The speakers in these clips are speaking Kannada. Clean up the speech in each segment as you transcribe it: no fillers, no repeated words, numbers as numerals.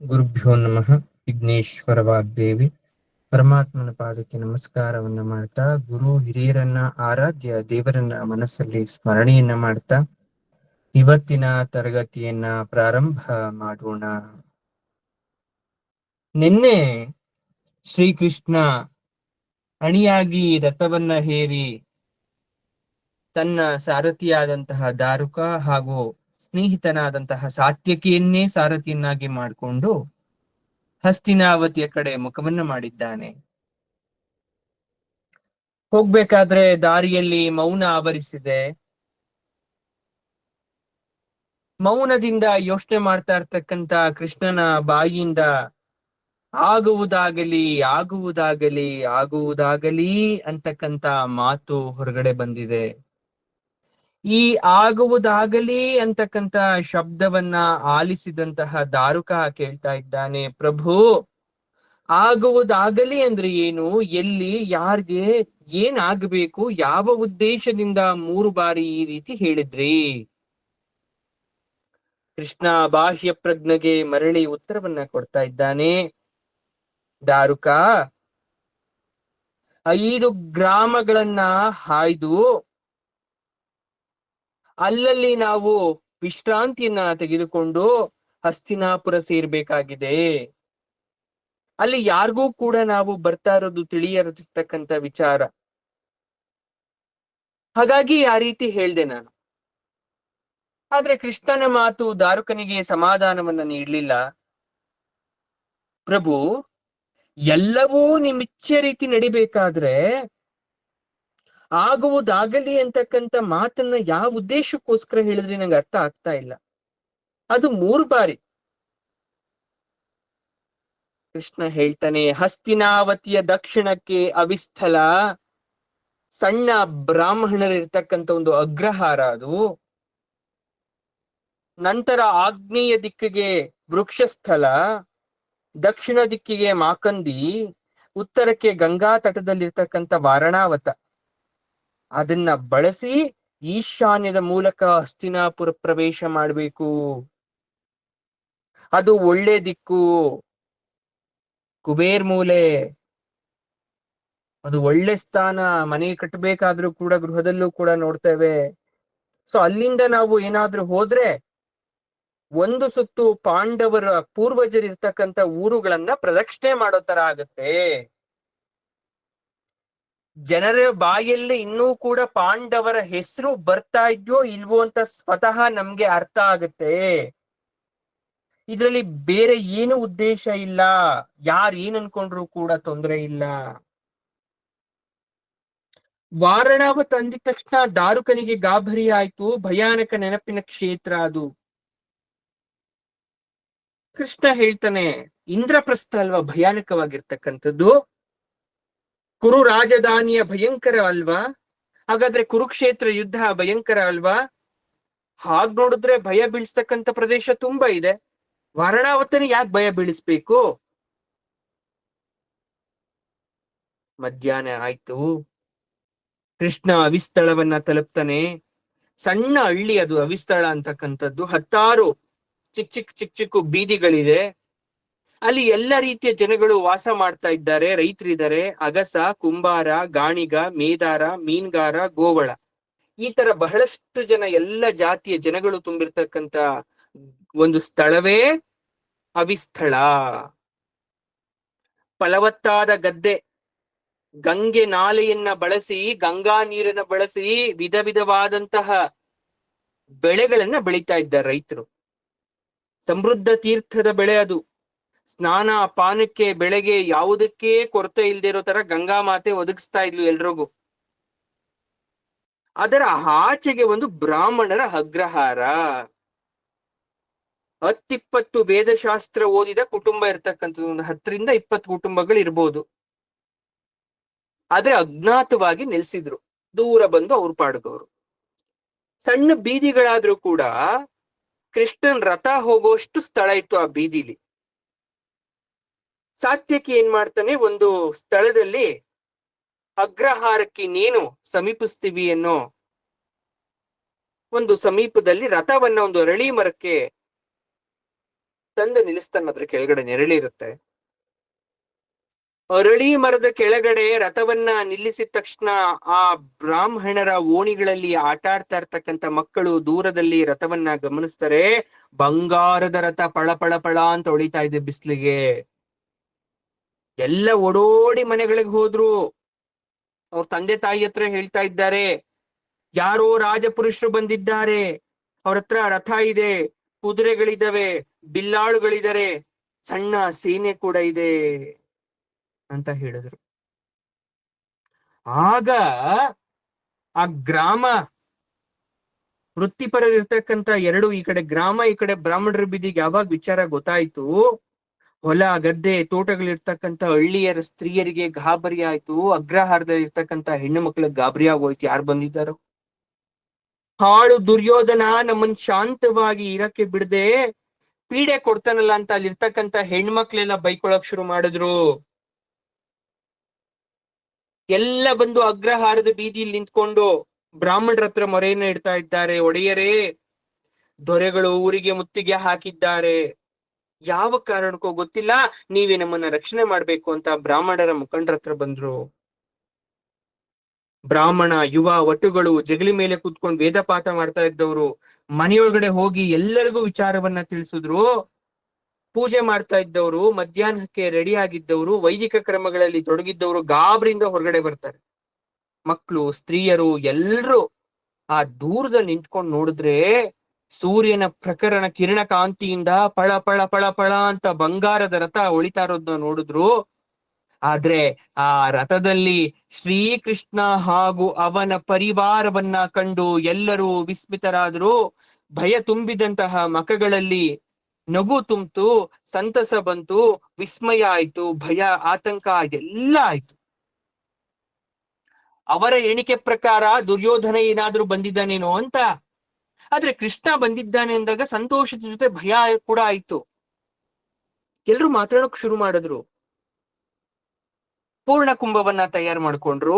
ಗುರುಭ್ಯೋ ನಮಃ. ವಿಘ್ನೇಶ್ವರ ವಾಗ್ದೇವಿ ಪರಮಾತ್ಮನ ಪಾದಕ್ಕೆ ನಮಸ್ಕಾರವನ್ನ ಮಾಡ್ತಾ, ಗುರು ಹಿರಿಯರನ್ನ ಆರಾಧ್ಯ ದೇವರನ್ನ ಮನಸ್ಸಲ್ಲಿ ಸ್ಮರಣೆಯನ್ನ ಮಾಡ್ತಾ ಇವತ್ತಿನ ತರಗತಿಯನ್ನ ಪ್ರಾರಂಭ ಮಾಡೋಣ. ನಿನ್ನೆ ಶ್ರೀಕೃಷ್ಣ ಅಣಿಯಾಗಿ ರಥವನ್ನ ಹೇರಿ ತನ್ನ ಸಾರಥಿಯಾದಂತಹ ದಾರುಕ ಹಾಗೂ ಸ್ನೇಹಿತನಾದಂತಹ ಸಾತ್ಯಕಿಯನ್ನೇ ಸಾರಥಿಯನ್ನಾಗಿ ಮಾಡಿಕೊಂಡು ಹಸ್ತಿನಾವತಿಯ ಕಡೆ ಮುಖವನ್ನ ಮಾಡಿದ್ದಾನೆ. ಹೋಗ್ಬೇಕಾದ್ರೆ ದಾರಿಯಲ್ಲಿ ಮೌನ ಆವರಿಸಿದೆ. ಮೌನದಿಂದ ಯೋಚನೆ ಮಾಡ್ತಾ ಇರ್ತಕ್ಕಂತ ಕೃಷ್ಣನ ಬಾಯಿಯಿಂದ ಆಗುವುದಾಗಲಿ ಆಗುವುದಾಗಲಿ ಆಗುವುದಾಗಲಿ ಅಂತಕ್ಕಂತ ಮಾತು ಹೊರಗಡೆ ಬಂದಿದೆ. ಈ ಆಗುವುದಾಗಲಿ ಅಂತಕ್ಕಂತ ಶಬ್ದವನ್ನ ಆಲಿಸಿದಂತಹ ದಾರುಕ ಕೇಳ್ತಾ ಇದ್ದಾನೆ, ಪ್ರಭು ಆಗುವುದಾಗಲಿ ಅಂದ್ರೆ ಏನು, ಎಲ್ಲಿ, ಯಾರ್ಗೆ, ಏನಾಗಬೇಕು, ಯಾವ ಉದ್ದೇಶದಿಂದ 3 ಬಾರಿ ಈ ರೀತಿ ಹೇಳಿದ್ರಿ? ಕೃಷ್ಣ ಬಾಹ್ಯ ಪ್ರಜ್ಞೆಗೆ ಮರಳಿ ಉತ್ತರವನ್ನ ಕೊಡ್ತಾ ಇದ್ದಾನೆ. ದಾರುಕ, 5 ಗ್ರಾಮಗಳನ್ನ ಹಾಯ್ದು ಅಲ್ಲಲ್ಲಿ ನಾವು ವಿಶ್ರಾಂತಿಯನ್ನ ತೆಗೆದುಕೊಂಡು ಹಸ್ತಿನಾಪುರ ಸೇರ್ಬೇಕಾಗಿದೆ. ಅಲ್ಲಿ ಯಾರಿಗೂ ಕೂಡ ನಾವು ಬರ್ತಾ ಇರೋದು ತಿಳಿಯರತಕ್ಕಂತ ವಿಚಾರ. ಹಾಗಾಗಿ ಆ ರೀತಿ ಹೇಳ್ದೆ ನಾನು. ಆದ್ರೆ ಕೃಷ್ಣನ ಮಾತು ದಾರುಕನಿಗೆ ಸಮಾಧಾನವನ್ನ ನೀಡ್ಲಿಲ್ಲ. ಪ್ರಭು, ಎಲ್ಲವೂ ನಿಮ್ಮಿಚ್ಛೆ ರೀತಿ ನಡಿಬೇಕಾದ್ರೆ ಆಗುವುದಾಗಲಿ ಅಂತಕ್ಕಂಥ ಮಾತನ್ನ ಯಾವ ಉದ್ದೇಶಕ್ಕೋಸ್ಕರ ಹೇಳಿದ್ರೆ ನಂಗೆ ಅರ್ಥ ಆಗ್ತಾ ಇಲ್ಲ. ಅದು 3 ಬಾರಿ. ಕೃಷ್ಣ ಹೇಳ್ತಾನೆ, ಹಸ್ತಿನಾವತಿಯ ದಕ್ಷಿಣಕ್ಕೆ ಅವಿಸ್ಥಲ ಸಣ್ಣ ಬ್ರಾಹ್ಮಣರಿರ್ತಕ್ಕಂಥ ಒಂದು ಅಗ್ರಹಾರ ಅದು. ನಂತರ ಆಗ್ನೇಯ ದಿಕ್ಕಿಗೆ ವೃಕ್ಷಸ್ಥಲ, ದಕ್ಷಿಣ ದಿಕ್ಕಿಗೆ ಮಾಕಂದಿ, ಉತ್ತರಕ್ಕೆ ಗಂಗಾ ತಟದಲ್ಲಿರ್ತಕ್ಕಂಥ ವಾರಣಾವತ. ಅದನ್ನ ಬಳಸಿ ಈಶಾನ್ಯದ ಮೂಲಕ ಹಸ್ತಿನಾಪುರ ಪ್ರವೇಶ ಮಾಡಬೇಕು. ಅದು ಒಳ್ಳೆ ದಿಕ್ಕು, ಕುಬೇರ್ ಮೂಲೆ, ಅದು ಒಳ್ಳೆ ಸ್ಥಾನ. ಮನೆ ಕಟ್ಟಬೇಕಾದ್ರೂ ಕೂಡ ಗೃಹದಲ್ಲೂ ಕೂಡ ನೋಡ್ತೇವೆ. ಸೊ ಅಲ್ಲಿಂದ ನಾವು ಏನಾದ್ರೂ ಹೋದ್ರೆ 1 ಸುತ್ತು ಪಾಂಡವರ ಪೂರ್ವಜರಿರ್ತಕ್ಕಂಥ ಊರುಗಳನ್ನ ಪ್ರದಕ್ಷಿಣೆ ಮಾಡೋ ತರ ಆಗುತ್ತೆ. ಜನರ ಬಾಯಲ್ಲಿ ಇನ್ನೂ ಕೂಡ ಪಾಂಡವರ ಹೆಸರು ಬರ್ತಾ ಇದೆಯೋ ಇಲ್ವೋ ಅಂತ ಸ್ವತಃ ನಮ್ಗೆ ಅರ್ಥ ಆಗುತ್ತೆ. ಇದರಲ್ಲಿ ಬೇರೆ ಏನು ಉದ್ದೇಶ ಇಲ್ಲ. ಯಾರು ಏನ್ ಅನ್ಕೊಂಡ್ರು ಕೂಡ ತೊಂದರೆ ಇಲ್ಲ. ವಾರಣಾವತ ಅಂದಿದ ತಕ್ಷಣ ದಾರುಕನಿಗೆ ಗಾಬರಿ ಆಯ್ತು. ಭಯಾನಕ ನೆನಪಿನ ಕ್ಷೇತ್ರ ಅದು. ಕೃಷ್ಣ ಹೇಳ್ತಾನೆ, ಇಂದ್ರಪ್ರಸ್ಥ ಅಲ್ವಾ ಭಯಾನಕವಾಗಿರ್ತಕ್ಕಂಥದ್ದು? ಕುರು ರಾಜಧಾನಿಯ ಭಯಂಕರ ಅಲ್ವಾ? ಹಾಗಾದ್ರೆ ಕುರುಕ್ಷೇತ್ರ ಯುದ್ಧ ಭಯಂಕರ ಅಲ್ವಾ? ಹಾಗ್ ನೋಡಿದ್ರೆ ಭಯ ಬೀಳಿಸ್ತಕ್ಕಂಥ ಪ್ರದೇಶ ತುಂಬಾ ಇದೆ. ವಾರಣಾವತನ ಯಾಕೆ ಭಯ ಬೀಳಿಸ್ಬೇಕು? ಮಧ್ಯಾಹ್ನ ಆಯ್ತು. ಕೃಷ್ಣ ಅವಿಸ್ಥಳವನ್ನ ತಲುಪ್ತಾನೆ. ಸಣ್ಣ ಹಳ್ಳಿ ಅದು ಅವಿಸ್ಥಳ ಅಂತಕ್ಕಂಥದ್ದು. 10 ಚಿಕ್ಕ ಬೀದಿಗಳಿದೆ. ಅಲ್ಲಿ ಎಲ್ಲ ರೀತಿಯ ಜನಗಳು ವಾಸ ಮಾಡ್ತಾ ಇದ್ದಾರೆ. ರೈತರಿದ್ದಾರೆ, ಅಗಸ, ಕುಂಬಾರ, ಗಾಣಿಗ, ಮೇದಾರ, ಮೀನ್ಗಾರ, ಗೋವಳ, ಈ ತರ ಬಹಳಷ್ಟು ಜನ, ಎಲ್ಲ ಜಾತಿಯ ಜನಗಳು ತುಂಬಿರ್ತಕ್ಕಂಥ ಒಂದು ಸ್ಥಳವೇ ಅವಿಸ್ಥಳ. ಫಲವತ್ತಾದ ಗದ್ದೆ, ಗಂಗೆ ನಾಲೆಯನ್ನ ಬಳಸಿ, ಗಂಗಾ ನೀರನ್ನ ಬಳಸಿ ವಿಧ ವಿಧವಾದಂತಹ ಬೆಳೆಗಳನ್ನ ಬೆಳೀತಾ ಇದ್ದಾರೆ ರೈತರು. ಸಮೃದ್ಧ ತೀರ್ಥದ ಬೆಳೆ ಅದು. ಸ್ನಾನ ಪಾನಕ್ಕೆ ಬೆಳೆಗೆ ಯಾವುದಕ್ಕೆ ಕೊರತೆ ಇಲ್ದೇ ಇರೋ ತರ ಗಂಗಾ ಮಾತೆ ಒದಗಿಸ್ತಾ ಇದ್ಲು ಎಲ್ರಿಗೂ. ಅದರ ಆಚೆಗೆ ಒಂದು ಬ್ರಾಹ್ಮಣರ ಅಗ್ರಹಾರ. 10-20 ವೇದಶಾಸ್ತ್ರ ಓದಿದ ಕುಟುಂಬ ಇರ್ತಕ್ಕಂಥದ್ದು. ಒಂದು 10ರಿಂದ 20 ಕುಟುಂಬಗಳು ಇರ್ಬೋದು. ಆದ್ರೆ ಅಜ್ಞಾತವಾಗಿ ನೆಲೆಸಿದ್ರು, ದೂರ ಬಂದು ಅವ್ರ ಪಾಡ್ಗವ್ರು. ಸಣ್ಣ ಬೀದಿಗಳಾದ್ರೂ ಕೂಡ ಕೃಷ್ಣನ್ ರಥ ಹೋಗೋಷ್ಟು ಸ್ಥಳ ಇತ್ತು ಆ ಬೀದಿಲಿ. ಸಾತ್ಯಕಿ ಏನ್ ಮಾಡ್ತಾನೆ, ಒಂದು ಸ್ಥಳದಲ್ಲಿ ಅಗ್ರಹಾರಕ್ಕೆ ನೀನು ಸಮೀಪಿಸ್ತೀವಿ ಅನ್ನೋ ಒಂದು ಸಮೀಪದಲ್ಲಿ ರಥವನ್ನ ಒಂದು ಅರಳಿ ಮರಕ್ಕೆ ತಂದು ನಿಲ್ಲಿಸ್ತಾನೆ. ಅದ್ರ ಕೆಳಗಡೆ ನೆರಳಿ ಇರುತ್ತೆ. ಅರಳಿ ಮರದ ಕೆಳಗಡೆ ರಥವನ್ನ ನಿಲ್ಲಿಸಿದ ತಕ್ಷಣ ಆ ಬ್ರಾಹ್ಮಣರ ಓಣಿಗಳಲ್ಲಿ ಆಟ ಆಡ್ತಾ ಇರ್ತಕ್ಕಂಥ ಮಕ್ಕಳು ದೂರದಲ್ಲಿ ರಥವನ್ನ ಗಮನಿಸ್ತಾರೆ. ಬಂಗಾರದ ರಥ ಪಳ ಪಳ ಪಳ ಅಂತ ಹೊಳಿತಾ ಇದೆ ಬಿಸ್ಲಿಗೆ. ಎಲ್ಲ ಓಡೋಡಿ ಮನೆಗಳಿಗೆ ಹೋದ್ರು. ಅವ್ರ ತಂದೆ ತಾಯಿ ಹತ್ರ ಹೇಳ್ತಾ ಇದ್ದಾರೆ, ಯಾರೋ ರಾಜಪುರುಷರು ಬಂದಿದ್ದಾರೆ, ಅವ್ರ ಹತ್ರ ರಥ ಇದೆ, ಕುದುರೆಗಳಿದ್ದಾವೆ, ಬಿಲ್ಲಾಳುಗಳಿದ್ದಾರೆ, ಸಣ್ಣ ಸೇನೆ ಕೂಡ ಇದೆ ಅಂತ ಹೇಳಿದ್ರು. ಆಗ ಆ ಗ್ರಾಮ ವೃತ್ತಿಪರರಿರ್ತಕ್ಕಂಥ ಎರಡು, ಈ ಕಡೆ ಗ್ರಾಮ ಈ ಕಡೆ ಬ್ರಾಹ್ಮಣರ ಬೀದಿಗೆ ಯಾವಾಗ ವಿಚಾರ ಗೊತ್ತಾಯ್ತು, ಹೊಲ ಗದ್ದೆ ತೋಟಗಳಿರ್ತಕ್ಕಂಥ ಹಳ್ಳಿಯರ ಸ್ತ್ರೀಯರಿಗೆ ಗಾಬರಿ ಆಯ್ತು. ಅಗ್ರಹಾರದಲ್ಲಿ ಇರ್ತಕ್ಕಂಥ ಹೆಣ್ಣು ಮಕ್ಳಿಗೆ ಗಾಬರಿ ಆಗೋಯ್ತು, ಯಾರು ಬಂದಿದ್ದಾರೋ. ಹಾಳು ದುರ್ಯೋಧನ ನಮ್ಮನ್ ಶಾಂತವಾಗಿ ಇರಕ್ಕೆ ಬಿಡದೆ ಪೀಡೆ ಕೊಡ್ತಾನಲ್ಲ ಅಂತ ಅಲ್ಲಿರ್ತಕ್ಕಂಥ ಹೆಣ್ಮಕ್ಳೆಲ್ಲ ಬೈಕೊಳಕ್ ಶುರು ಮಾಡಿದ್ರು. ಎಲ್ಲ ಬಂದು ಅಗ್ರಹಾರದ ಬೀದಿಯಲ್ಲಿ ನಿಂತ್ಕೊಂಡು ಬ್ರಾಹ್ಮಣರ ಹತ್ರ ಮೊರೆಯನ್ನ ಇಡ್ತಾ ಇದ್ದಾರೆ. ಒಡೆಯರೇ, ದೊರೆಗಳು ಊರಿಗೆ ಮುತ್ತಿಗೆ ಹಾಕಿದ್ದಾರೆ, ಯಾವ ಕಾರಣಕ್ಕೂ ಗೊತ್ತಿಲ್ಲ, ನೀವೇ ನಮ್ಮನ್ನ ರಕ್ಷಣೆ ಮಾಡ್ಬೇಕು ಅಂತ ಬ್ರಾಹ್ಮಣರ ಮುಖಂಡರ ಹತ್ರ ಬಂದ್ರು. ಬ್ರಾಹ್ಮಣ ಯುವ ವಟುಗಳು ಜಗಲಿ ಮೇಲೆ ಕೂತ್ಕೊಂಡು ವೇದ ಪಾಠ ಮಾಡ್ತಾ ಇದ್ದವರು ಮನೆಯೊಳಗಡೆ ಹೋಗಿ ಎಲ್ಲರಿಗೂ ವಿಚಾರವನ್ನ ತಿಳಿಸಿದ್ರು. ಪೂಜೆ ಮಾಡ್ತಾ ಇದ್ದವರು, ಮಧ್ಯಾಹ್ನಕ್ಕೆ ರೆಡಿ ಆಗಿದ್ದವರು, ವೈದಿಕ ಕ್ರಮಗಳಲ್ಲಿ ತೊಡಗಿದ್ದವರು ಗಾಬರಿಯಿಂದ ಹೊರಗಡೆ ಬರ್ತಾರೆ. ಮಕ್ಕಳು, ಸ್ತ್ರೀಯರು ಎಲ್ರು ಆ ದೂರದಲ್ಲಿ ನಿಂತ್ಕೊಂಡು ನೋಡಿದ್ರೆ ಸೂರ್ಯನ ಪ್ರಕರಣ ಕಿರಣ ಕಾಂತಿಯಿಂದ ಪಳ ಪಳ ಪಳ ಪಳ ಅಂತ ಬಂಗಾರದ ರಥ ಹೊಳಿತಾ ಇರೋದನ್ನ ನೋಡಿದ್ರು. ಆದ್ರೆ ಆ ರಥದಲ್ಲಿ ಶ್ರೀಕೃಷ್ಣ ಹಾಗೂ ಅವನ ಪರಿವಾರವನ್ನ ಕಂಡು ಎಲ್ಲರೂ ವಿಸ್ಮಿತರಾದ್ರು. ಭಯ ತುಂಬಿದಂತಹ ಮಖಗಳಲ್ಲಿ ನಗು ತುಂಬಿತು, ಸಂತಸ ಬಂತು, ವಿಸ್ಮಯ ಆಯ್ತು, ಭಯ ಆತಂಕ ಎಲ್ಲ ಆಯ್ತು. ಅವರ ಎಣಿಕೆ ಪ್ರಕಾರ ದುರ್ಯೋಧನ ಏನಾದ್ರೂ ಬಂದಿದ್ದಾನೇನೋ ಅಂತ. ಆದ್ರೆ ಕೃಷ್ಣ ಬಂದಿದ್ದಾನೆ ಅಂದಾಗ ಸಂತೋಷದ ಜೊತೆ ಭಯ ಕೂಡ ಆಯ್ತು. ಎಲ್ರು ಮಾತಾಡೋಕ್ ಶುರು ಮಾಡಿದ್ರು. ಪೂರ್ಣ ಕುಂಭವನ್ನ ತಯಾರು ಮಾಡ್ಕೊಂಡ್ರು,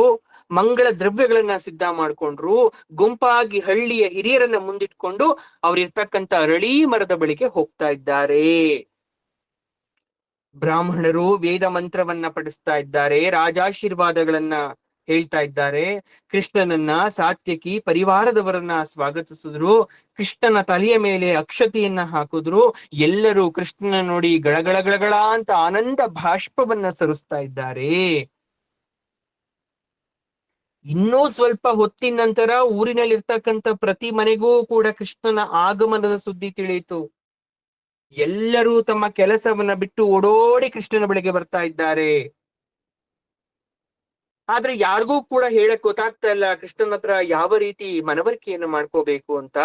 ಮಂಗಳ ದ್ರವ್ಯಗಳನ್ನ ಸಿದ್ಧ ಮಾಡ್ಕೊಂಡ್ರು, ಗುಂಪಾಗಿ ಹಳ್ಳಿಯ ಹಿರಿಯರನ್ನ ಮುಂದಿಟ್ಕೊಂಡು ಅವ್ರಿರ್ತಕ್ಕಂಥ ಅರಳಿ ಮರದ ಬಳಿಗೆ ಹೋಗ್ತಾ ಇದ್ದಾರೆ. ಬ್ರಾಹ್ಮಣರು ವೇದ ಮಂತ್ರವನ್ನ ಪಡಿಸ್ತಾ ಇದ್ದಾರೆ, ರಾಜಾಶೀರ್ವಾದಗಳನ್ನ ಹೇಳ್ತಾ ಇದ್ದಾರೆ. ಕೃಷ್ಣನನ್ನ, ಸಾತ್ಯಕಿ ಪರಿವಾರದವರನ್ನ ಸ್ವಾಗತಿಸಿದ್ರು. ಕೃಷ್ಣನ ತಲೆಯ ಮೇಲೆ ಅಕ್ಷತೆಯನ್ನ ಹಾಕಿದ್ರು. ಎಲ್ಲರೂ ಕೃಷ್ಣನ ನೋಡಿ ಗಳಗಳಗಳಗಳ ಅಂತ ಆನಂದ ಭಾಷ್ಪವನ್ನ ಸರಿಸ್ತಾ ಇದ್ದಾರೆ. ಇನ್ನೂ ಸ್ವಲ್ಪ ಹೊತ್ತಿನ ನಂತರ ಊರಿನಲ್ಲಿರ್ತಕ್ಕಂಥ ಪ್ರತಿ ಮನೆಗೂ ಕೂಡ ಕೃಷ್ಣನ ಆಗಮನದ ಸುದ್ದಿ ತಿಳಿಯಿತು. ಎಲ್ಲರೂ ತಮ್ಮ ಕೆಲಸವನ್ನ ಬಿಟ್ಟು ಓಡೋಡಿ ಕೃಷ್ಣನ ಬಳಿಗೆ ಬರ್ತಾ ಇದ್ದಾರೆ. ಆದ್ರೆ ಯಾರಿಗೂ ಕೂಡ ಹೇಳಕ್ ಗೊತ್ತಾಗ್ತಾ ಇಲ್ಲ ಕೃಷ್ಣನ ಹತ್ರ ಯಾವ ರೀತಿ ಮನವರಿಕೆಯನ್ನು ಮಾಡ್ಕೋಬೇಕು ಅಂತ.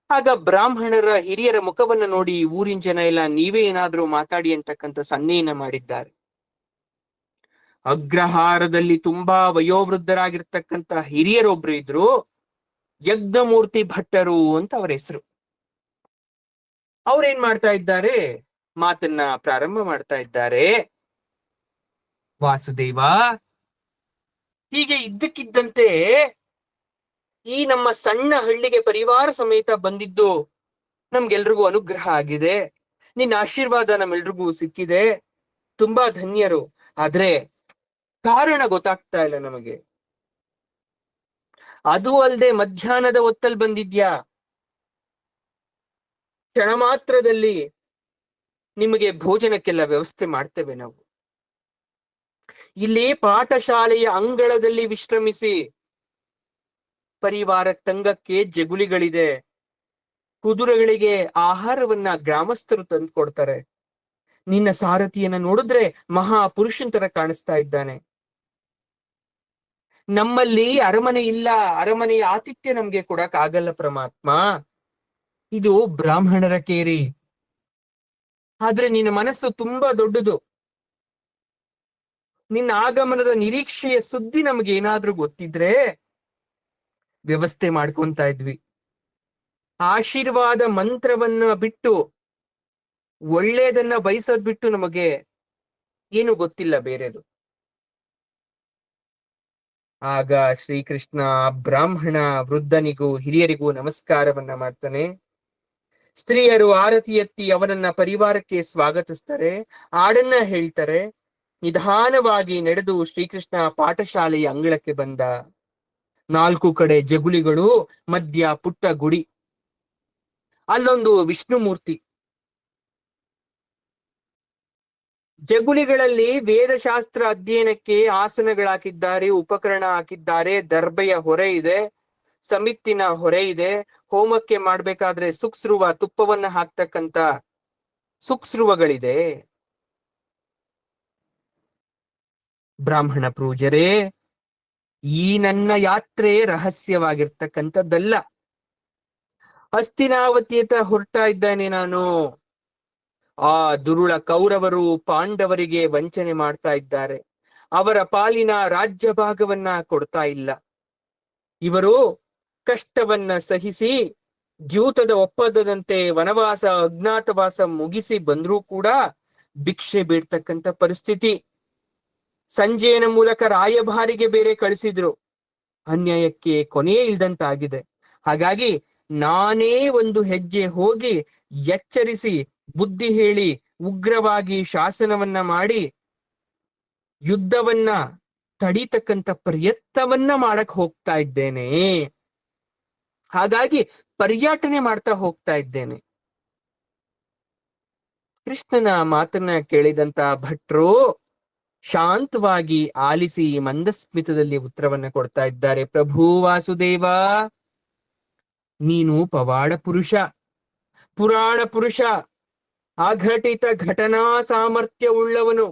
ಆಗ ಬ್ರಾಹ್ಮಣರ ಹಿರಿಯರ ಮುಖವನ್ನ ನೋಡಿ ಊರಿನ ಜನ ಎಲ್ಲ ನೀವೇ ಏನಾದ್ರೂ ಮಾತಾಡಿ ಅಂತಕ್ಕಂಥ ಸನ್ನೆಯನ್ನ ಮಾಡಿದ್ದಾರೆ. ಅಗ್ರಹಾರದಲ್ಲಿ ತುಂಬಾ ವಯೋವೃದ್ಧರಾಗಿರ್ತಕ್ಕಂಥ ಹಿರಿಯರೊಬ್ರು ಇದ್ರು, ಯಜ್ಞಮೂರ್ತಿ ಭಟ್ಟರು ಅಂತ ಅವರ ಹೆಸರು. ಅವ್ರೇನ್ ಮಾಡ್ತಾ ಇದ್ದಾರೆ, ಮಾತನ್ನ ಪ್ರಾರಂಭ ಮಾಡ್ತಾ ಇದ್ದಾರೆ. ವಾಸುದೇವ, ಹೀಗೆ ಇದ್ದಕ್ಕಿದ್ದಂತೆ ಈ ನಮ್ಮ ಸಣ್ಣ ಹಳ್ಳಿಗೆ ಪರಿವಾರ ಸಮೇತ ಬಂದಿದ್ದು ನಮ್ಗೆಲ್ರಿಗೂ ಅನುಗ್ರಹ ಆಗಿದೆ. ನಿನ್ನ ಆಶೀರ್ವಾದ ನಮ್ಮೆಲ್ರಿಗೂ ಸಿಕ್ಕಿದೆ, ತುಂಬಾ ಧನ್ಯರು. ಆದ್ರೆ ಕಾರಣ ಗೊತ್ತಾಗ್ತಾ ಇಲ್ಲ ನಮಗೆ. ಅದು ಅಲ್ಲದೆ ಮಧ್ಯಾಹ್ನದ ಹೊತ್ತಲ್ಲಿ ಬಂದಿದ್ಯಾ, ಕ್ಷಣ ಮಾತ್ರದಲ್ಲಿ ನಿಮಗೆ ಭೋಜನಕ್ಕೆಲ್ಲ ವ್ಯವಸ್ಥೆ ಮಾಡ್ತೇವೆ ನಾವು. ಇಲ್ಲಿ ಪಾಠಶಾಲೆಯ ಅಂಗಳದಲ್ಲಿ ವಿಶ್ರಮಿಸಿ, ಪರಿವಾರ ತಂಗಕ್ಕೆ ಜಗುಲಿಗಳಿದೆ, ಕುದುರೆಗಳಿಗೆ ಆಹಾರವನ್ನ ಗ್ರಾಮಸ್ಥರು ತಂದು ಕೊಡ್ತಾರೆ. ನಿನ್ನ ಸಾರಥಿಯನ್ನ ನೋಡಿದ್ರೆ ಮಹಾ ಪುರುಷನ್ ತರ ಕಾಣಿಸ್ತಾ ಇದ್ದಾನೆ. ನಮ್ಮಲ್ಲಿ ಅರಮನೆ ಇಲ್ಲ, ಅರಮನೆಯ ಆತಿಥ್ಯ ನಮ್ಗೆ ಕೊಡಕ್ ಆಗಲ್ಲ ಪರಮಾತ್ಮ, ಇದು ಬ್ರಾಹ್ಮಣರ ಕೇರಿ. ಆದ್ರೆ ನಿನ್ನ ಮನಸ್ಸು ತುಂಬಾ ದೊಡ್ಡದು. ನಿನ್ನ ಆಗಮನದ ನಿರೀಕ್ಷೆಯ ಸುದ್ದಿ ನಮ್ಗೆ ಏನಾದ್ರೂ ಗೊತ್ತಿದ್ರೆ ವ್ಯವಸ್ಥೆ ಮಾಡ್ಕೊಂತ ಇದ್ವಿ. ಆಶೀರ್ವಾದ ಮಂತ್ರವನ್ನ ಬಿಟ್ಟು, ಒಳ್ಳೇದನ್ನ ಬಯಸೋದ್ ಬಿಟ್ಟು ನಮಗೆ ಏನು ಗೊತ್ತಿಲ್ಲ ಬೇರೆದು. ಆಗ ಶ್ರೀಕೃಷ್ಣ ಬ್ರಾಹ್ಮಣ ವೃದ್ಧನಿಗೂ ಹಿರಿಯರಿಗೂ ನಮಸ್ಕಾರವನ್ನ ಮಾಡ್ತಾನೆ. ಸ್ತ್ರೀಯರು ಆರತಿ ಎತ್ತಿ ಅವನನ್ನ ಪರಿವಾರಕ್ಕೆ ಸ್ವಾಗತಿಸ್ತಾರೆ, ಹಾಡನ್ನ ಹೇಳ್ತಾರೆ. ನಿಧಾನವಾಗಿ ನಡೆದು ಶ್ರೀಕೃಷ್ಣ ಪಾಠಶಾಲೆಯ ಅಂಗಳಕ್ಕೆ ಬಂದ. 4 ಕಡೆ ಜಗುಲಿಗಳು, ಮಧ್ಯ ಪುಟ್ಟ ಗುಡಿ, ಅಲ್ಲೊಂದು ವಿಷ್ಣು ಮೂರ್ತಿ. ಜಗುಲಿಗಳಲ್ಲಿ ವೇದಶಾಸ್ತ್ರ ಅಧ್ಯಯನಕ್ಕೆ ಆಸನಗಳಾಕಿದ್ದಾರೆ, ಉಪಕರಣ ಹಾಕಿದ್ದಾರೆ, ದರ್ಬೆಯ ಹೊರೆ ಇದೆ, ಸಮಿತ್ತಿನ ಹೊರೆ ಇದೆ, ಹೋಮಕ್ಕೆ ಮಾಡ್ಬೇಕಾದ್ರೆ ಸುಕ್ಸ್ರುವ ತುಪ್ಪವನ್ನ ಹಾಕ್ತಕ್ಕಂತ ಸುಕ್ಸ್ರುವಗಳಿದೆ. ಬ್ರಾಹ್ಮಣ ಪೂಜರೇ, ಈ ನನ್ನ ಯಾತ್ರೆ ರಹಸ್ಯವಾಗಿರ್ತಕ್ಕಂಥದ್ದಲ್ಲ. ಹಸ್ತಿನಾವತಿಯತ ಹೊರಟ ಇದ್ದಾನೆ ನಾನು. ಆ ದುರುಳ ಕೌರವರು ಪಾಂಡವರಿಗೆ ವಂಚನೆ ಮಾಡ್ತಾ ಇದ್ದಾರೆ, ಅವರ ಪಾಲಿನ ರಾಜ್ಯ ಭಾಗವನ್ನ ಕೊಡ್ತಾ ಇಲ್ಲ. ಇವರು ಕಷ್ಟವನ್ನ ಸಹಿಸಿ ದ್ಯೂತದ ಒಪ್ಪಂದದಂತೆ ವನವಾಸ ಅಜ್ಞಾತವಾಸ ಮುಗಿಸಿ ಬಂದ್ರೂ ಕೂಡ ಭಿಕ್ಷೆ ಬೇಡ್ತಕ್ಕಂಥ ಪರಿಸ್ಥಿತಿ. ಸಂಜಯನ ಮೂಲಕ ರಾಯಭಾರಿಗೆ ಬೇರೆ ಕಳಿಸಿದ್ರು. ಅನ್ಯಾಯಕ್ಕೆ ಕೊನೆಯೇ ಇಲ್ದಂತಾಗಿದೆ. ಹಾಗಾಗಿ ನಾನೇ ಒಂದು ಹೆಜ್ಜೆ ಹೋಗಿ ಎಚ್ಚರಿಸಿ ಬುದ್ಧಿ ಹೇಳಿ ಉಗ್ರವಾಗಿ ಶಾಸನವನ್ನ ಮಾಡಿ ಯುದ್ಧವನ್ನ ತಡೀತಕ್ಕಂಥ ಪ್ರಯತ್ನವನ್ನ ಮಾಡಕ್ ಹೋಗ್ತಾ ಇದ್ದೇನೆ. ಹಾಗಾಗಿ ಪರ್ಯಟನೆ ಮಾಡ್ತಾ ಹೋಗ್ತಾ ಇದ್ದೇನೆ. ಕೃಷ್ಣನ ಮಾತನ್ನ ಕೇಳಿದಂತ ಭಟ್ರು ಶಾಂತವಾಗಿ ಆಲಿಸಿ ಮಂದಸ್ಮಿತದಲ್ಲಿ ಉತ್ತರವನ್ನ ಕೊಡ್ತಾ ಇದ್ದಾರೆ. ಪ್ರಭು ವಾಸುದೇವ, ನೀನು ಪವಾಡ ಪುರುಷ, ಪುರಾಣ ಪುರುಷ, ಅಘಟಿತ ಘಟನಾ ಸಾಮರ್ಥ್ಯವುಳ್ಳವನು.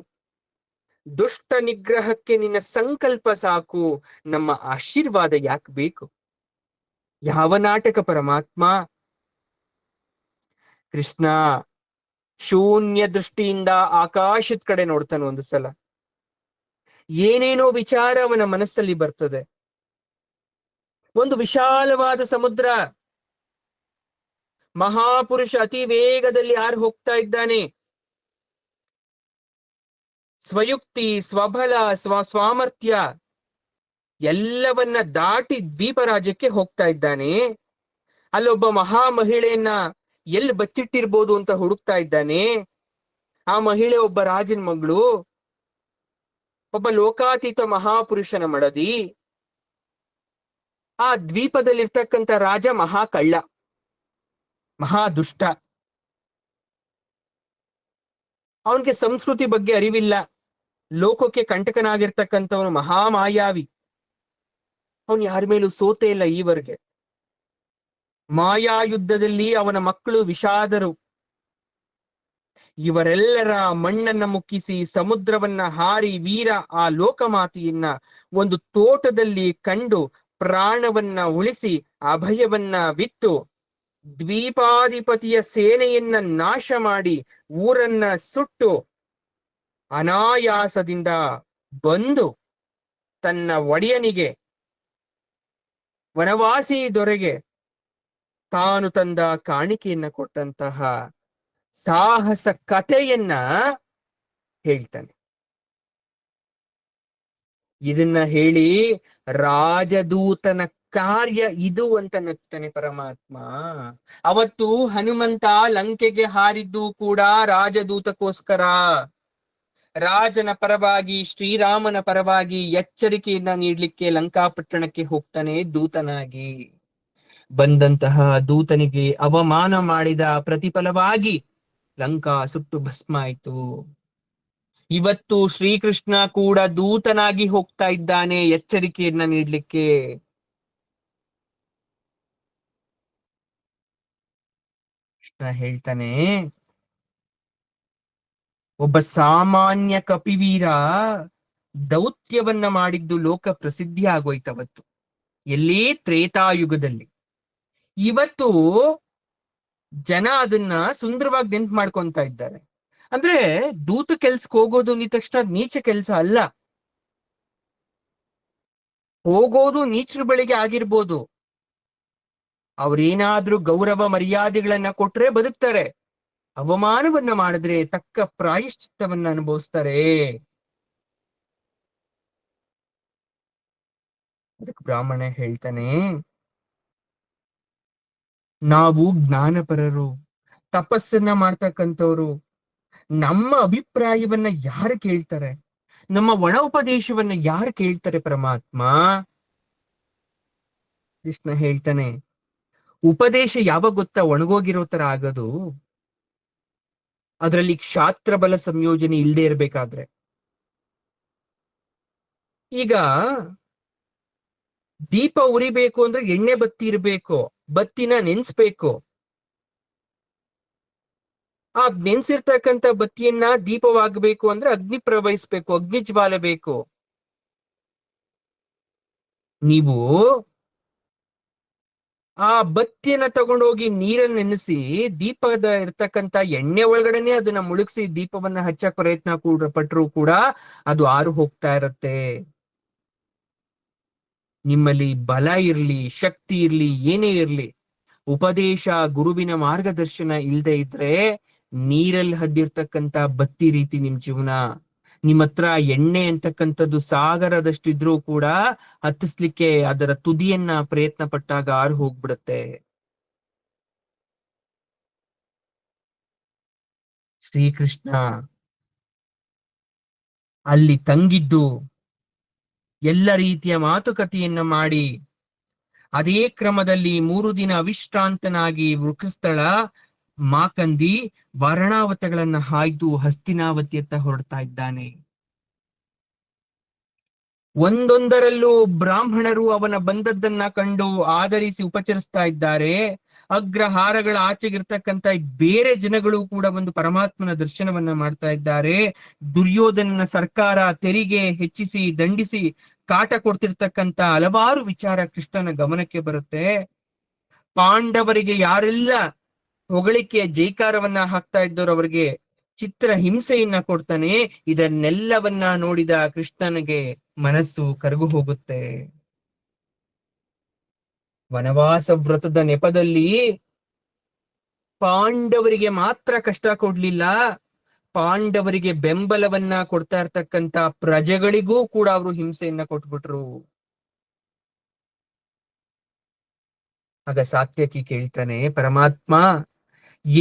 ದುಷ್ಟ ನಿಗ್ರಹಕ್ಕೆ ನಿನ್ನ ಸಂಕಲ್ಪ ಸಾಕು, ನಮ್ಮ ಆಶೀರ್ವಾದ ಯಾಕೆ ಬೇಕು? ಯಾವ ನಾಟಕ ಪರಮಾತ್ಮ? ಕೃಷ್ಣ ಶೂನ್ಯ ದೃಷ್ಟಿಯಿಂದ ಆಕಾಶದ ಕಡೆ ನೋಡ್ತಾನೆ. ಒಂದು ಸಲ ಏನೇನೋ ವಿಚಾರ ಅವನ ಮನಸ್ಸಲ್ಲಿ ಬರ್ತದೆ. ಒಂದು ವಿಶಾಲವಾದ ಸಮುದ್ರ, ಮಹಾಪುರುಷ ಅತಿ ವೇಗದಲ್ಲಿ ಹಾರಿ ಹೋಗ್ತಾ ಇದ್ದಾನೆ. ಸ್ವಯುಕ್ತಿ, ಸ್ವಬಲ, ಸ್ವಾಮರ್ಥ್ಯ ಎಲ್ಲವನ್ನ ದಾಟಿ ದ್ವೀಪ ರಾಜ್ಯಕ್ಕೆ ಹೋಗ್ತಾ ಇದ್ದಾನೆ. ಅಲ್ಲೊಬ್ಬ ಮಹಾ ಮಹಿಳೆಯನ್ನ ಎಲ್ಲಿ ಬಚ್ಚಿಟ್ಟಿರ್ಬೋದು ಅಂತ ಹುಡುಕ್ತಾ ಇದ್ದಾನೆ. ಆ ಮಹಿಳೆ ಒಬ್ಬ ರಾಜನ ಮಗಳು, ಒಬ್ಬ ಲೋಕಾತೀತ ಮಹಾಪುರುಷನ ಮಡದಿ. ಆ ದ್ವೀಪದಲ್ಲಿರ್ತಕ್ಕಂಥ ರಾಜ ಮಹಾ ಕಳ್ಳ, ಮಹಾ ದುಷ್ಟ. ಅವನಿಗೆ ಸಂಸ್ಕೃತಿ ಬಗ್ಗೆ ಅರಿವಿಲ್ಲ, ಲೋಕಕ್ಕೆ ಕಂಟಕನಾಗಿರ್ತಕ್ಕಂಥವನು ಮಹಾ ಮಾಯಾವಿ. ಅವನು ಯಾರ ಮೇಲೂ ಸೋತೆ ಇಲ್ಲ ಈವರೆಗೆ. ಮಾಯಾ ಯುದ್ಧದಲ್ಲಿ ಅವನ ಮಕ್ಕಳು ವಿಷಾದರು. ಇವರೆಲ್ಲರ ಮಣ್ಣನ್ನ ಮುಕ್ಕಿಸಿ ಸಮುದ್ರವನ್ನ ಹಾರಿ ವೀರ ಆ ಲೋಕಮಾತೆಯನ್ನ ಒಂದು ತೋಟದಲ್ಲಿ ಕಂಡು ಪ್ರಾಣವನ್ನ ಉಳಿಸಿ ಅಭಯವನ್ನ ಬಿತ್ತು ದ್ವೀಪಾಧಿಪತಿಯ ಸೇನೆಯನ್ನ ನಾಶ ಮಾಡಿ ಊರನ್ನ ಸುಟ್ಟು ಅನಾಯಾಸದಿಂದ ಬಂದು ತನ್ನ ಒಡೆಯನಿಗೆ, ವನವಾಸಿ ದೊರೆಗೆ ತಾನು ತಂದ ಕಾಣಿಕೆಯನ್ನ ಕೊಟ್ಟಂತಹ ಸಾಹಸ ಕಥೆಯನ್ನ ಹೇಳ್ತಾನೆ. ಇದನ್ನ ಹೇಳಿ ರಾಜದೂತನ ಕಾರ್ಯ ಇದು ಅಂತ ನಗ್ತಾನೆ ಪರಮಾತ್ಮ. ಅವತ್ತು ಹನುಮಂತ ಲಂಕೆಗೆ ಹಾರಿದ್ದು ಕೂಡ ರಾಜದೂತಕ್ಕೋಸ್ಕರ. ರಾಜನ ಪರವಾಗಿ, ಶ್ರೀರಾಮನ ಪರವಾಗಿ ಎಚ್ಚರಿಕೆಯನ್ನ ನೀಡ್ಲಿಕ್ಕೆ ಲಂಕಾಪಟ್ಟಣಕ್ಕೆ ಹೋಗ್ತಾನೆ ದೂತನಾಗಿ. ಬಂದಂತಹ ದೂತನಿಗೆ ಅವಮಾನ ಮಾಡಿದ ಪ್ರತಿಫಲವಾಗಿ ಲಂಕಾ ಸುಟ್ಟು ಭಸ್ಮ ಆಯ್ತು. ಇವತ್ತು ಶ್ರೀಕೃಷ್ಣ ಕೂಡ ದೂತನಾಗಿ ಹೋಗ್ತಾ ಇದ್ದಾನೆ ಎಚ್ಚರಿಕೆಯನ್ನ ನೀಡ್ಲಿಕ್ಕೆ. ಕೃಷ್ಣ ಹೇಳ್ತಾನೆ, ಒಬ್ಬ ಸಾಮಾನ್ಯ ಕಪಿವೀರ ದೌತ್ಯವನ್ನ ಮಾಡಿದ್ದು ಲೋಕ ಪ್ರಸಿದ್ಧಿ ಆಗೋಯ್ತವತ್ತು. ಎಲ್ಲಿ? ತ್ರೇತಾಯುಗದಲ್ಲಿ. ಇವತ್ತು ಜನ ಅದನ್ನ ಸುಂದರವಾಗಿ ನೆನ್ಪು ಮಾಡ್ಕೊಂತ ಇದ್ದಾರೆ. ಅಂದ್ರೆ ದೂತ ಕೆಲ್ಸಕ್ಕೆ ಹೋಗೋದು ಅಂದ ತಕ್ಷಣ ನೀಚ ಕೆಲ್ಸ ಅಲ್ಲ. ಹೋಗೋದು ನೀಚರ ಬಳಿಗೆ ಆಗಿರ್ಬೋದು, ಅವ್ರೇನಾದ್ರೂ ಗೌರವ ಮರ್ಯಾದೆಗಳನ್ನ ಕೊಟ್ರೆ ಬದುಕ್ತಾರೆ, ಅವಮಾನವನ್ನ ಮಾಡಿದ್ರೆ ತಕ್ಕ ಪ್ರಾಯಶ್ಚಿತ್ತವನ್ನ ಅನುಭವಿಸ್ತಾರೆ. ಅದಕ್ಕೆ ಬ್ರಾಹ್ಮಣ ಹೇಳ್ತಾನೆ, ನಾವು ಜ್ಞಾನಪರರು, ತಪಸ್ಸನ್ನ ಮಾಡ್ತಕ್ಕಂಥವ್ರು. ನಮ್ಮ ಅಭಿಪ್ರಾಯವನ್ನ ಯಾರು ಕೇಳ್ತಾರೆ? ನಮ್ಮ ಒಣ ಉಪದೇಶವನ್ನ ಯಾರು ಕೇಳ್ತಾರೆ? ಪರಮಾತ್ಮ ಕೃಷ್ಣ ಹೇಳ್ತಾನೆ, ಉಪದೇಶ ಯಾವಾಗ ಗೊತ್ತಾ ಒಣಗೋಗಿರೋ ತರ ಆಗೋದು? ಅದರಲ್ಲಿ ಕ್ಷಾತ್ರ ಬಲ ಸಂಯೋಜನೆ ಇಲ್ಲದೆ ಇರ್ಬೇಕಾದ್ರೆ. ಈಗ ದೀಪ ಉರಿಬೇಕು ಅಂದ್ರೆ ಎಣ್ಣೆ ಬತ್ತಿ ಇರ್ಬೇಕು, ಬತ್ತಿನ ನೆನ್ಸ್ಬೇಕು. ಆ ನೆನ್ಸಿರ್ತಕ್ಕಂಥ ಬತ್ತಿಯನ್ನ ದೀಪವಾಗಬೇಕು ಅಂದ್ರೆ ಅಗ್ನಿ ಪ್ರವಹಿಸ್ಬೇಕು, ಅಗ್ನಿ ಜ್ವಾಲೆ ಬೇಕು. ನೀವು ಆ ಬತ್ತಿಯನ್ನ ತಗೊಂಡೋಗಿ ನೀರನ್ನ ನೆನೆಸಿ ದೀಪದ ಇರ್ತಕ್ಕಂಥ ಎಣ್ಣೆ ಒಳಗಡೆನೆ ಅದನ್ನ ಮುಳುಗಿಸಿ ದೀಪವನ್ನ ಹಚ್ಚಕ್ ಪ್ರಯತ್ನ ಪಟ್ರು ಕೂಡ ಅದು ಆರು ಹೋಗ್ತಾ ಇರತ್ತೆ. ನಿಮ್ಮಲ್ಲಿ ಬಲ ಇರ್ಲಿ, ಶಕ್ತಿ ಇರ್ಲಿ, ಏನೇ ಇರ್ಲಿ, ಉಪದೇಶ ಗುರುವಿನ ಮಾರ್ಗದರ್ಶನ ಇಲ್ಲದೆ ಇದ್ರೆ ನೀರಲ್ಲಿ ಹದ್ದಿರ್ತಕ್ಕಂಥ ಬತ್ತಿ ರೀತಿ ನಿಮ್ ಜೀವನ. ನಿಮ್ಮ ಹತ್ರ ಎಣ್ಣೆ ಅಂತಕ್ಕಂಥದ್ದು ಸಾಗರದಷ್ಟಿದ್ರೂ ಕೂಡ ಹತ್ತಿಸ್ಲಿಕ್ಕೆ ಅದರ ತುದಿಯನ್ನ ಪ್ರಯತ್ನ ಪಟ್ಟಾಗ ಆರು ಹೋಗ್ಬಿಡುತ್ತೆ. ಶ್ರೀಕೃಷ್ಣ ಅಲ್ಲಿ ತಂಗಿದ್ದು ಎಲ್ಲ ರೀತಿಯ ಮಾತುಕತೆಯನ್ನ ಮಾಡಿ ಅದೇ ಕ್ರಮದಲ್ಲಿ 3 ದಿನ ಅವಿಶ್ರಾಂತನಾಗಿ ವೃಕ್ಷಸ್ಥಳ ಮಾಕಂದಿ ವರ್ಣಾವತಗಳನ್ನ ಹಾಯ್ದು ಹಸ್ತಿನಾವತಿಯತ್ತ ಹೊರಡ್ತಾ ಇದ್ದಾನೆ. ಒಂದೊಂದರಲ್ಲೂ ಬ್ರಾಹ್ಮಣರು ಅವನ ಬಂದದ್ದನ್ನ ಕಂಡು ಆದರಿಸಿ ಉಪಚರಿಸ್ತಾ ಇದ್ದಾರೆ. ಅಗ್ರಹಾರಗಳ ಆಚೆಗಿರ್ತಕ್ಕಂಥ ಬೇರೆ ಜನಗಳು ಕೂಡ ಒಂದು ಪರಮಾತ್ಮನ ದರ್ಶನವನ್ನ ಮಾಡ್ತಾ ಇದ್ದಾರೆ. ದುರ್ಯೋಧನನ ಸರ್ಕಾರ ತೆರಿಗೆ ಹೆಚ್ಚಿಸಿ ದಂಡಿಸಿ ಕಾಟ ಕೊಡ್ತಿರ್ತಕ್ಕಂಥ ಹಲವಾರು ವಿಚಾರ ಕೃಷ್ಣನ ಗಮನಕ್ಕೆ ಬರುತ್ತೆ. ಪಾಂಡವರಿಗೆ ಯಾರೆಲ್ಲ ಹೊಗಳಿಕೆ ಜೈಕಾರವನ್ನ ಹಾಕ್ತಾ ಇದ್ದವರು ಅವರಿಗೆ ಚಿತ್ರ ಹಿಂಸೆಯನ್ನ ಕೊಡ್ತಾನೆ. ಇದನ್ನೆಲ್ಲವನ್ನ ನೋಡಿದ ಕೃಷ್ಣನಿಗೆ ಮನಸ್ಸು ಕರಗು ಹೋಗುತ್ತೆ. ವನವಾಸ ವ್ರತದ ನೆಪದಲ್ಲಿ ಪಾಂಡವರಿಗೆ ಮಾತ್ರ ಕಷ್ಟ ಕೊಡ್ಲಿಲ್ಲ, ಪಾಂಡವರಿಗೆ ಬೆಂಬಲವನ್ನ ಕೊಡ್ತಾ ಇರ್ತಕ್ಕಂಥ ಪ್ರಜೆಗಳಿಗೂ ಕೂಡ ಅವರು ಹಿಂಸೆಯನ್ನ ಕೊಟ್ಬಿಟ್ರು. ಆಗ ಸಾತ್ಯಕಿ ಕೇಳ್ತಾನೆ, ಪರಮಾತ್ಮ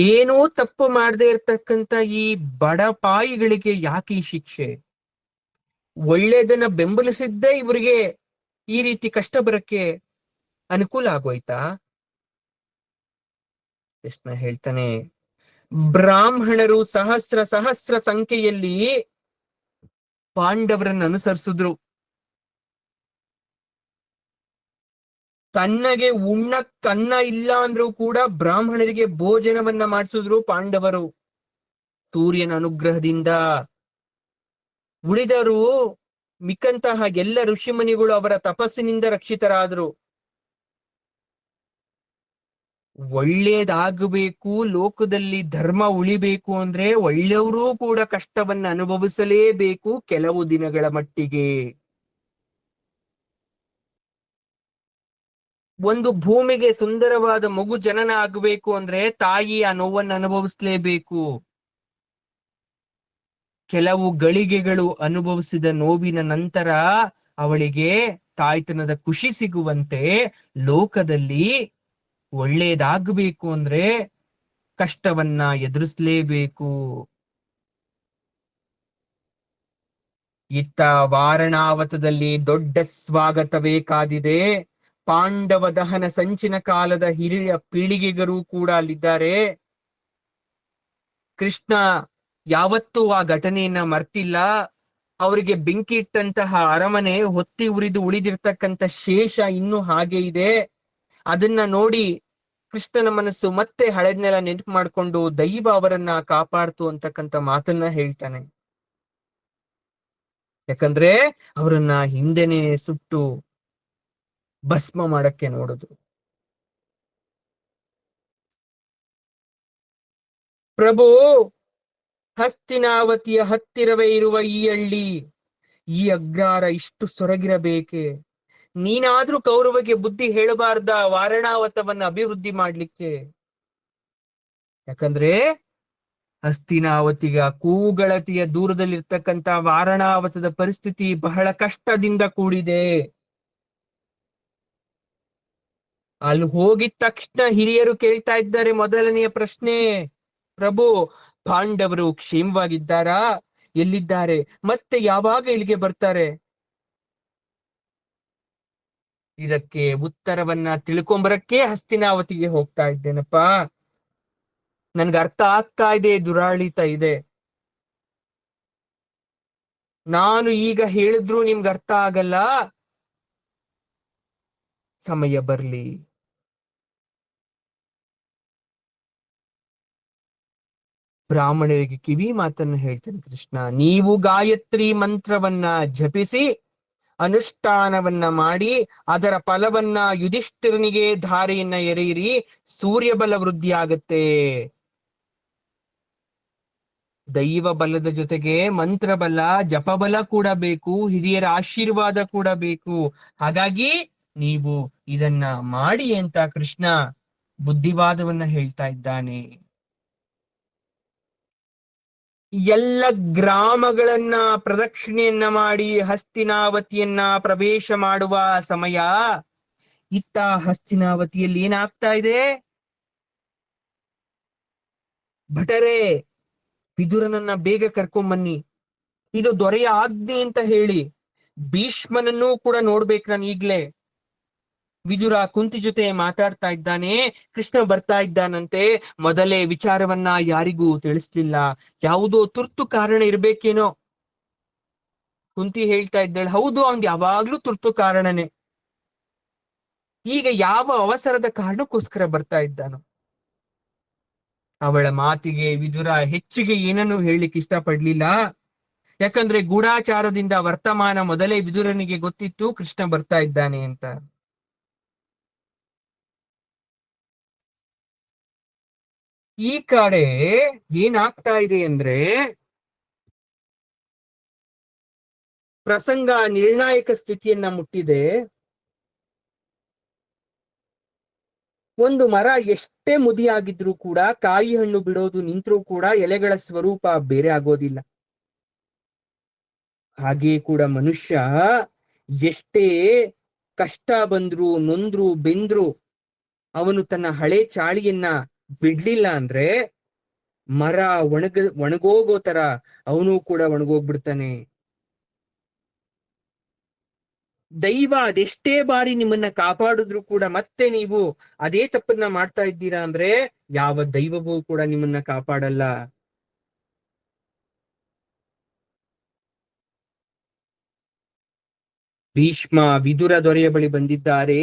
ಏನೋ ತಪ್ಪು ಮಾಡದೇ ಇರ್ತಕ್ಕಂಥ ಈ ಬಡಪಾಯಿಗಳಿಗೆ ಯಾಕೆ ಈ ಶಿಕ್ಷೆ? ಒಳ್ಳೇದನ್ನ ಬೆಂಬಲಿಸಿದ್ದೇ ಇವರಿಗೆ ಈ ರೀತಿ ಕಷ್ಟ ಬರಕ್ಕೆ ಅನುಕೂಲ ಆಗೋಯ್ತಾ? ಕೃಷ್ಣ ಹೇಳ್ತಾನೆ, ಬ್ರಾಹ್ಮಣರು ಸಹಸ್ರ ಸಹಸ್ರ ಸಂಖ್ಯೆಯಲ್ಲಿ ಪಾಂಡವರನ್ನು ಅನುಸರಿಸಿದ್ರು. ತನ್ನಗೆ ಉಣ್ಣಕ್ ಅನ್ನ ಇಲ್ಲ ಅಂದ್ರೂ ಕೂಡ ಬ್ರಾಹ್ಮಣರಿಗೆ ಭೋಜನವನ್ನ ಮಾಡಿಸಿದ್ರು ಪಾಂಡವರು ಸೂರ್ಯನ ಅನುಗ್ರಹದಿಂದ. ಉಳಿದರು ಮಿಕ್ಕಂತಹ ಎಲ್ಲ ಋಷಿಮುನಿಗಳು ಅವರ ತಪಸ್ಸಿನಿಂದ ರಕ್ಷಿತರಾದರು. ಒಳ್ಳೇದಾಗಬೇಕು, ಲೋಕದಲ್ಲಿ ಧರ್ಮ ಉಳಿಬೇಕು ಅಂದ್ರೆ ಒಳ್ಳೆಯವರೂ ಕೂಡ ಕಷ್ಟವನ್ನ ಅನುಭವಿಸಲೇಬೇಕು ಕೆಲವು ದಿನಗಳ ಮಟ್ಟಿಗೆ. ಒಂದು ಭೂಮಿಗೆ ಸುಂದರವಾದ ಮಗು ಜನನ ಆಗಬೇಕು ಅಂದ್ರೆ ತಾಯಿ ಆ ನೋವನ್ನು ಅನುಭವಿಸಲೇಬೇಕು. ಕೆಲವು ಗಳಿಗೆಗಳು ಅನುಭವಿಸಿದ ನೋವಿನ ನಂತರ ಅವಳಿಗೆ ತಾಯ್ತನದ ಖುಷಿ ಸಿಗುವಂತೆ ಲೋಕದಲ್ಲಿ ಒಳ್ಳೇದಾಗಬೇಕು ಅಂದ್ರೆ ಕಷ್ಟವನ್ನ ಎದುರಿಸಲೇಬೇಕು. ಇತ್ತ ವಾರಣಾವತದಲ್ಲಿ ದೊಡ್ಡ ಸ್ವಾಗತವೇ ಕಾದಿದೆ. ಪಾಂಡವ ದಹನ ಸಂಚಿನ ಕಾಲದ ಹಿರಿಯ ಪೀಳಿಗೆಗರು ಕೂಡ ಅಲ್ಲಿದ್ದಾರೆ. ಕೃಷ್ಣ ಯಾವತ್ತೂ ಆ ಘಟನೆಯನ್ನ ಮರ್ತಿಲ್ಲ. ಅವರಿಗೆ ಬೆಂಕಿ ಇಟ್ಟಂತಹ ಅರಮನೆ ಹೊತ್ತಿ ಉರಿದು ಉಳಿದಿರ್ತಕ್ಕಂಥ ಶೇಷ ಇನ್ನೂ ಹಾಗೆ ಇದೆ. ಅದನ್ನ ನೋಡಿ ಕೃಷ್ಣನ ಮನಸ್ಸು ಮತ್ತೆ ಹಳೆದ್ನೆಲ್ಲ ನೆನಪು ಮಾಡ್ಕೊಂಡು ದೈವ ಅವರನ್ನ ಕಾಪಾಡ್ತು ಅಂತಕ್ಕಂಥ ಮಾತನ್ನ ಹೇಳ್ತಾನೆ. ಯಾಕಂದ್ರೆ ಅವರನ್ನ ಹಿಂದೆನೆ ಸುಟ್ಟು ಭಸ್ಮ ಮಾಡಕ್ಕೆ ನೋಡಿದ್ರು. ಪ್ರಭು, ಹಸ್ತಿನಾವತಿಯ ಹತ್ತಿರವೇ ಇರುವ ಈ ಹಳ್ಳಿ, ಈ ಅಗ್ರಾರ ಇಷ್ಟು ಸೊರಗಿರಬೇಕೆ? ನೀನಾದ್ರೂ ಕೌರವಗೆ ಬುದ್ಧಿ ಹೇಳಬಾರ್ದ ವಾರಣಾವತವನ್ನ ಅಭಿವೃದ್ಧಿ ಮಾಡ್ಲಿಕ್ಕೆ? ಯಾಕಂದ್ರೆ ಹಸ್ತಿನಾವತಿಗ ಕೂಗಳತಿಯ ದೂರದಲ್ಲಿರ್ತಕ್ಕಂಥ ವಾರಣಾವತದ ಪರಿಸ್ಥಿತಿ ಬಹಳ ಕಷ್ಟದಿಂದ ಕೂಡಿದೆ. ಅಲ್ಲಿ ಹೋಗಿದ ತಕ್ಷಣ ಹಿರಿಯರು ಕೇಳ್ತಾ ಇದ್ದಾರೆ ಮೊದಲನೆಯ ಪ್ರಶ್ನೆ, ಪ್ರಭು, ಪಾಂಡವರು ಕ್ಷೇಮವಾಗಿದ್ದಾರಾ? ಎಲ್ಲಿದ್ದಾರೆ? ಮತ್ತೆ ಯಾವಾಗ ಇಲ್ಲಿಗೆ ಬರ್ತಾರೆ? ಇದಕ್ಕೆ ಉತ್ತರವನ್ನ ತಿಳ್ಕೊಂಬರಕ್ಕೆ ಹಸ್ತಿನಾವತಿಗೆ ಹೋಗ್ತಾ ಇದ್ದೇನಪ್ಪಾ. ನನ್ಗೆ ಅರ್ಥ ಆಗ್ತಾ ಇದೆ, ದುರಾಳಿತ ಇದೆ. ನಾನು ಈಗ ಹೇಳಿದ್ರು ನಿಮ್ಗೆ ಅರ್ಥ ಆಗಲ್ಲ. ಸಮಯ ಬರ್ಲಿ. ಬ್ರಾಹ್ಮಣರಿಗೆ ಕಿವಿ ಮಾತನ್ನ ಹೇಳ್ತೇನೆ ಕೃಷ್ಣ. ನೀವು ಗಾಯತ್ರಿ ಮಂತ್ರವನ್ನ ಜಪಿಸಿ ಅನುಷ್ಠಾನವನ್ನ ಮಾಡಿ ಅದರ ಫಲವನ್ನ ಯುಧಿಷ್ಠಿರನಿಗೆ ಧಾರೆಯನ್ನ ಎರೆಯಿರಿ. ಸೂರ್ಯಬಲ ವೃದ್ಧಿ ಆಗತ್ತೆ. ದೈವ ಬಲದ ಜೊತೆಗೆ ಮಂತ್ರಬಲ, ಜಪಬಲ ಕೂಡ ಬೇಕು, ಹಿರಿಯರ ಆಶೀರ್ವಾದ ಕೂಡ ಬೇಕು. ಹಾಗಾಗಿ ನೀವು ಇದನ್ನ ಮಾಡಿ ಅಂತ ಕೃಷ್ಣ ಬುದ್ಧಿವಾದವನ್ನ ಹೇಳ್ತಾ ಇದ್ದಾನೆ. ಎಲ್ಲ ಗ್ರಾಮಗಳನ್ನ ಪ್ರದಕ್ಷಿಣೆಯನ್ನ ಮಾಡಿ ಹಸ್ತಿನಾವತಿಯನ್ನ ಪ್ರವೇಶ ಮಾಡುವ ಸಮಯ. ಇತ್ತ ಹಸ್ತಿನಾವತಿಯಲ್ಲಿ ಏನಾಗ್ತಾ ಇದೆ? ಭಟರೇ, ವಿದುರನನ್ನ ಬೇಗ ಕರ್ಕೊಂಬನ್ನಿ, ಇದು ದೊರೆಯ ಆಜ್ಞೆ ಅಂತ ಹೇಳಿ. ಭೀಷ್ಮನನ್ನೂ ಕೂಡ ನೋಡ್ಬೇಕು ನಾನು ಈಗ್ಲೇ. ವಿದುರ ಕುಂತಿ ಜೊತೆ ಮಾತಾಡ್ತಾ ಇದ್ದಾನೆ. ಕೃಷ್ಣ ಬರ್ತಾ ಇದ್ದಾನಂತೆ. ಮೊದಲೇ ವಿಚಾರವನ್ನ ಯಾರಿಗೂ ತಿಳಿಸ್ಲಿಲ್ಲ. ಯಾವುದೋ ತುರ್ತು ಕಾರಣ ಇರ್ಬೇಕೇನೋ. ಕುಂತಿ ಹೇಳ್ತಾ ಇದ್ದಾಳೆ, ಹೌದು, ಅವ್ನ್ ಯಾವಾಗ್ಲೂ ತುರ್ತು ಕಾರಣನೇ. ಈಗ ಯಾವ ಅವಸರದ ಕಾರಣಕ್ಕೋಸ್ಕರ ಬರ್ತಾ ಇದ್ದಾನೋ? ಅವಳ ಮಾತಿಗೆ ವಿದುರ ಹೆಚ್ಚಿಗೆ ಏನನ್ನೂ ಹೇಳಲಿಕ್ಕೆ ಇಷ್ಟಪಡ್ಲಿಲ್ಲ. ಯಾಕಂದ್ರೆ ಗೂಢಾಚಾರದಿಂದ ವರ್ತಮಾನ ಮೊದಲೇ ವಿದುರನಿಗೆ ಗೊತ್ತಿತ್ತು, ಕೃಷ್ಣ ಬರ್ತಾ ಇದ್ದಾನೆ ಅಂತ. ಈ ಕಡೆ ಏನಾಗ್ತಾ ಇದೆ ಅಂದ್ರೆ, ಪ್ರಸಂಗ ನಿರ್ಣಾಯಕ ಸ್ಥಿತಿಯನ್ನ ಮುಟ್ಟಿದೆ. ಒಂದು ಮರ ಎಷ್ಟೇ ಮುದಿಯಾಗಿದ್ರೂ ಕೂಡ, ಕಾಯಿ ಹಣ್ಣು ಬಿಡೋದು ನಿಂತರೂ ಕೂಡ ಎಲೆಗಳ ಸ್ವರೂಪ ಬೇರೆ ಆಗೋದಿಲ್ಲ. ಹಾಗೆ ಕೂಡ ಮನುಷ್ಯ ಎಷ್ಟೇ ಕಷ್ಟ ಬಂದ್ರು, ನೊಂದ್ರು, ಬೆಂದ್ರು, ಅವನು ತನ್ನ ಹಳೆ ಚಾಳಿಯನ್ನ ಬಿಡ್ಲಿಲ್ಲ ಅಂದ್ರೆ ಮರ ಒಣಗೋಗೋ ತರ ಅವನು ಕೂಡ ಒಣಗೋಗ್ಬಿಡ್ತಾನೆ. ದೈವ ಅದೆಷ್ಟೇ ಬಾರಿ ನಿಮ್ಮನ್ನ ಕಾಪಾಡಿದ್ರು ಕೂಡ ಮತ್ತೆ ನೀವು ಅದೇ ತಪ್ಪನ್ನ ಮಾಡ್ತಾ ಇದ್ದೀರಾ ಅಂದ್ರೆ ಯಾವ ದೈವವೂ ಕೂಡ ನಿಮ್ಮನ್ನ ಕಾಪಾಡಲ್ಲ. ಭೀಷ್ಮ ವಿದುರ ದೊರೆಯ ಬಳಿ ಬಂದಿದ್ದಾರೆ.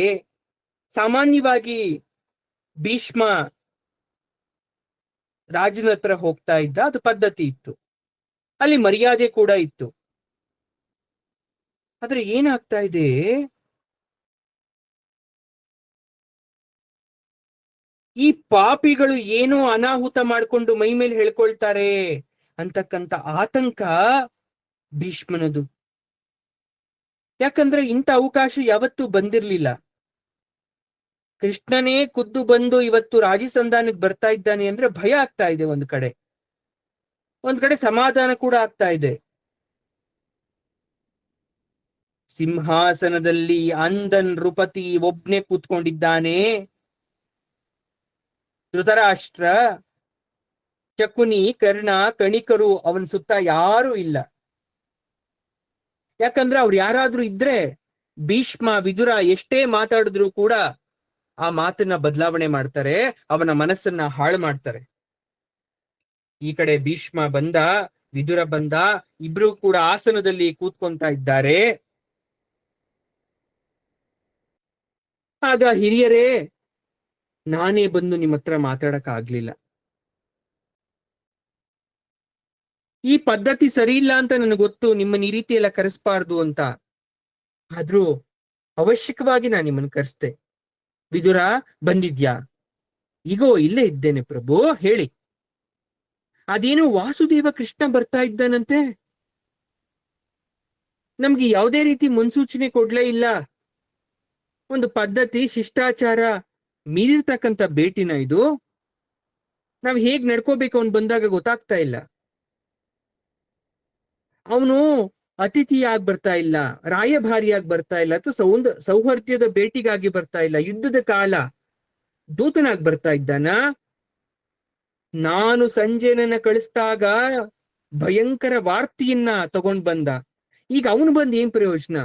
ಸಾಮಾನ್ಯವಾಗಿ ಭೀಷ್ಮ ರಾಜನ ಹತ್ರ ಹೋಗ್ತಾ ಇದ್ದ, ಅದು ಪದ್ಧತಿ ಇತ್ತು, ಅಲ್ಲಿ ಮರ್ಯಾದೆ ಕೂಡ ಇತ್ತು. ಆದ್ರೆ ಏನಾಗ್ತಾ ಇದೆ, ಈ ಪಾಪಿಗಳು ಏನೋ ಅನಾಹುತ ಮಾಡ್ಕೊಂಡು ಮೈ ಮೇಲೆ ಹೇಳ್ಕೊಳ್ತಾರೆ ಅಂತಕ್ಕಂಥ ಆತಂಕ ಭೀಷ್ಮನದು. ಯಾಕಂದ್ರೆ ಇಂಥ ಅವಕಾಶ ಯಾವತ್ತೂ ಬಂದಿರ್ಲಿಲ್ಲ. ಕೃಷ್ಣನೇ ಖುದ್ದು ಬಂದು ಇವತ್ತು ರಾಜಸಂಧಾನಕ್ಕೆ ಬರ್ತಾ ಇದ್ದಾನೆ ಅಂದ್ರೆ ಭಯ ಆಗ್ತಾ ಇದೆ. ಒಂದ್ ಕಡೆ ಸಮಾಧಾನ ಕೂಡ ಆಗ್ತಾ ಇದೆ. ಸಿಂಹಾಸನದಲ್ಲಿ ಅಂದನ್ ನೃಪತಿ ಒಬ್ನೇ ಕೂತ್ಕೊಂಡಿದ್ದಾನೆ. ಧೃತರಾಷ್ಟ್ರ, ಶಕುನಿ, ಕರ್ಣ, ಕಣಿಕರು ಅವನ್ ಸುತ್ತ ಯಾರೂ ಇಲ್ಲ. ಯಾಕಂದ್ರೆ ಅವ್ರು ಯಾರಾದ್ರೂ ಇದ್ರೆ ಭೀಷ್ಮ ವಿದುರ ಎಷ್ಟೇ ಮಾತಾಡಿದ್ರು ಕೂಡ ಆ ಮಾತನ್ನ ಬದಲಾವಣೆ ಮಾಡ್ತಾರೆ, ಅವನ ಮನಸ್ಸನ್ನ ಹಾಳು ಮಾಡ್ತಾರೆ. ಈ ಕಡೆ ಭೀಷ್ಮ ಬಂದ, ವಿದುರ ಬಂದ, ಇಬ್ರು ಕೂಡ ಆಸನದಲ್ಲಿ ಕೂತ್ಕೊಂತ ಇದ್ದಾರೆ. ಆಗ ಹಿರಿಯರೇ, ನಾನೇ ಬಂದು ನಿಮ್ಮ ಹತ್ರ ಮಾತಾಡಕ್ ಆಗ್ಲಿಲ್ಲ. ಈ ಪದ್ಧತಿ ಸರಿ ಇಲ್ಲ ಅಂತ ನನಗೆ ಗೊತ್ತು, ನಿಮ್ಮನ್ನ ಈ ರೀತಿ ಎಲ್ಲ ಕರೆಸ್ಬಾರ್ದು ಅಂತ. ಆದ್ರೂ ಅವಶ್ಯಕವಾಗಿ ನಾನು ನಿಮ್ಮನ್ನ ಕರೆಸ್ದೆ. ವಿದುರ, ಬಂದಿದ್ಯಾ? ಈಗೋ ಇಲ್ಲೇ ಇದ್ದೇನೆ ಪ್ರಭು, ಹೇಳಿ. ಅದೇನು ವಾಸುದೇವ ಕೃಷ್ಣ ಬರ್ತಾ ಇದ್ದಾನಂತೆ, ನಮ್ಗೆ ಯಾವುದೇ ರೀತಿ ಮುನ್ಸೂಚನೆ ಕೊಡ್ಲೇ ಇಲ್ಲ. ಒಂದು ಪದ್ಧತಿ ಶಿಷ್ಟಾಚಾರ ಮೀರಿರ್ತಕ್ಕಂಥ ಭೇಟಿನ ಇದು. ನಾವ್ ಹೇಗ್ ನಡ್ಕೋಬೇಕು ಅವನು ಬಂದಾಗ ಗೊತ್ತಾಗ್ತಾ ಇಲ್ಲ. ಅವನು ಅತಿಥಿಯಾಗಿ ಬರ್ತಾ ಇಲ್ಲ, ರಾಯಭಾರಿಯಾಗಿ ಬರ್ತಾ ಇಲ್ಲ, ಅಥವಾ ಸೌಹಾರ್ದ್ಯದ ಭೇಟಿಗಾಗಿ ಬರ್ತಾ ಇಲ್ಲ, ಯುದ್ಧದ ಕಾಲ ದೂತನಾಗಿ ಬರ್ತಾ ಇದ್ದಾನ. ನಾನು ಸಂಜಯನನ್ನ ಕಳಿಸಿದಾಗ ಭಯಂಕರ ವಾರ್ತೆಯನ್ನ ತಗೊಂಡ್ ಬಂದ. ಈಗ ಅವನು ಬಂದ್ ಏನ್ ಪ್ರಯೋಜನ?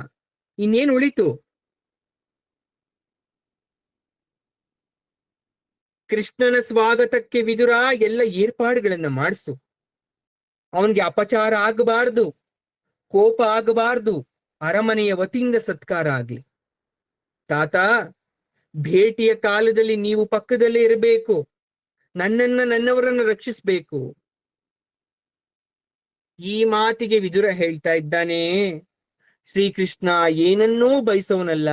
ಇನ್ನೇನ್ ಉಳಿತು? ಕೃಷ್ಣನ ಸ್ವಾಗತಕ್ಕೆ ವಿದುರ ಎಲ್ಲ ಏರ್ಪಾಡುಗಳನ್ನ ಮಾಡಿಸು. ಅವನ್ಗೆ ಅಪಚಾರ ಆಗಬಾರ್ದು, ಕೋಪ ಆಗಬಾರ್ದು, ಅರಮನೆಯ ವತಿಯಿಂದ ಸತ್ಕಾರ ಆಗ್ಲಿ. ತಾತ, ಭೇಟಿಯ ಕಾಲದಲ್ಲಿ ನೀವು ಪಕ್ಕದಲ್ಲೇ ಇರಬೇಕು, ನನ್ನವರನ್ನ ರಕ್ಷಿಸ್ಬೇಕು. ಈ ಮಾತಿಗೆ ವಿದುರ ಹೇಳ್ತಾ ಇದ್ದಾನೆ, ಶ್ರೀಕೃಷ್ಣ ಏನನ್ನೂ ಬಯಸವನಲ್ಲ.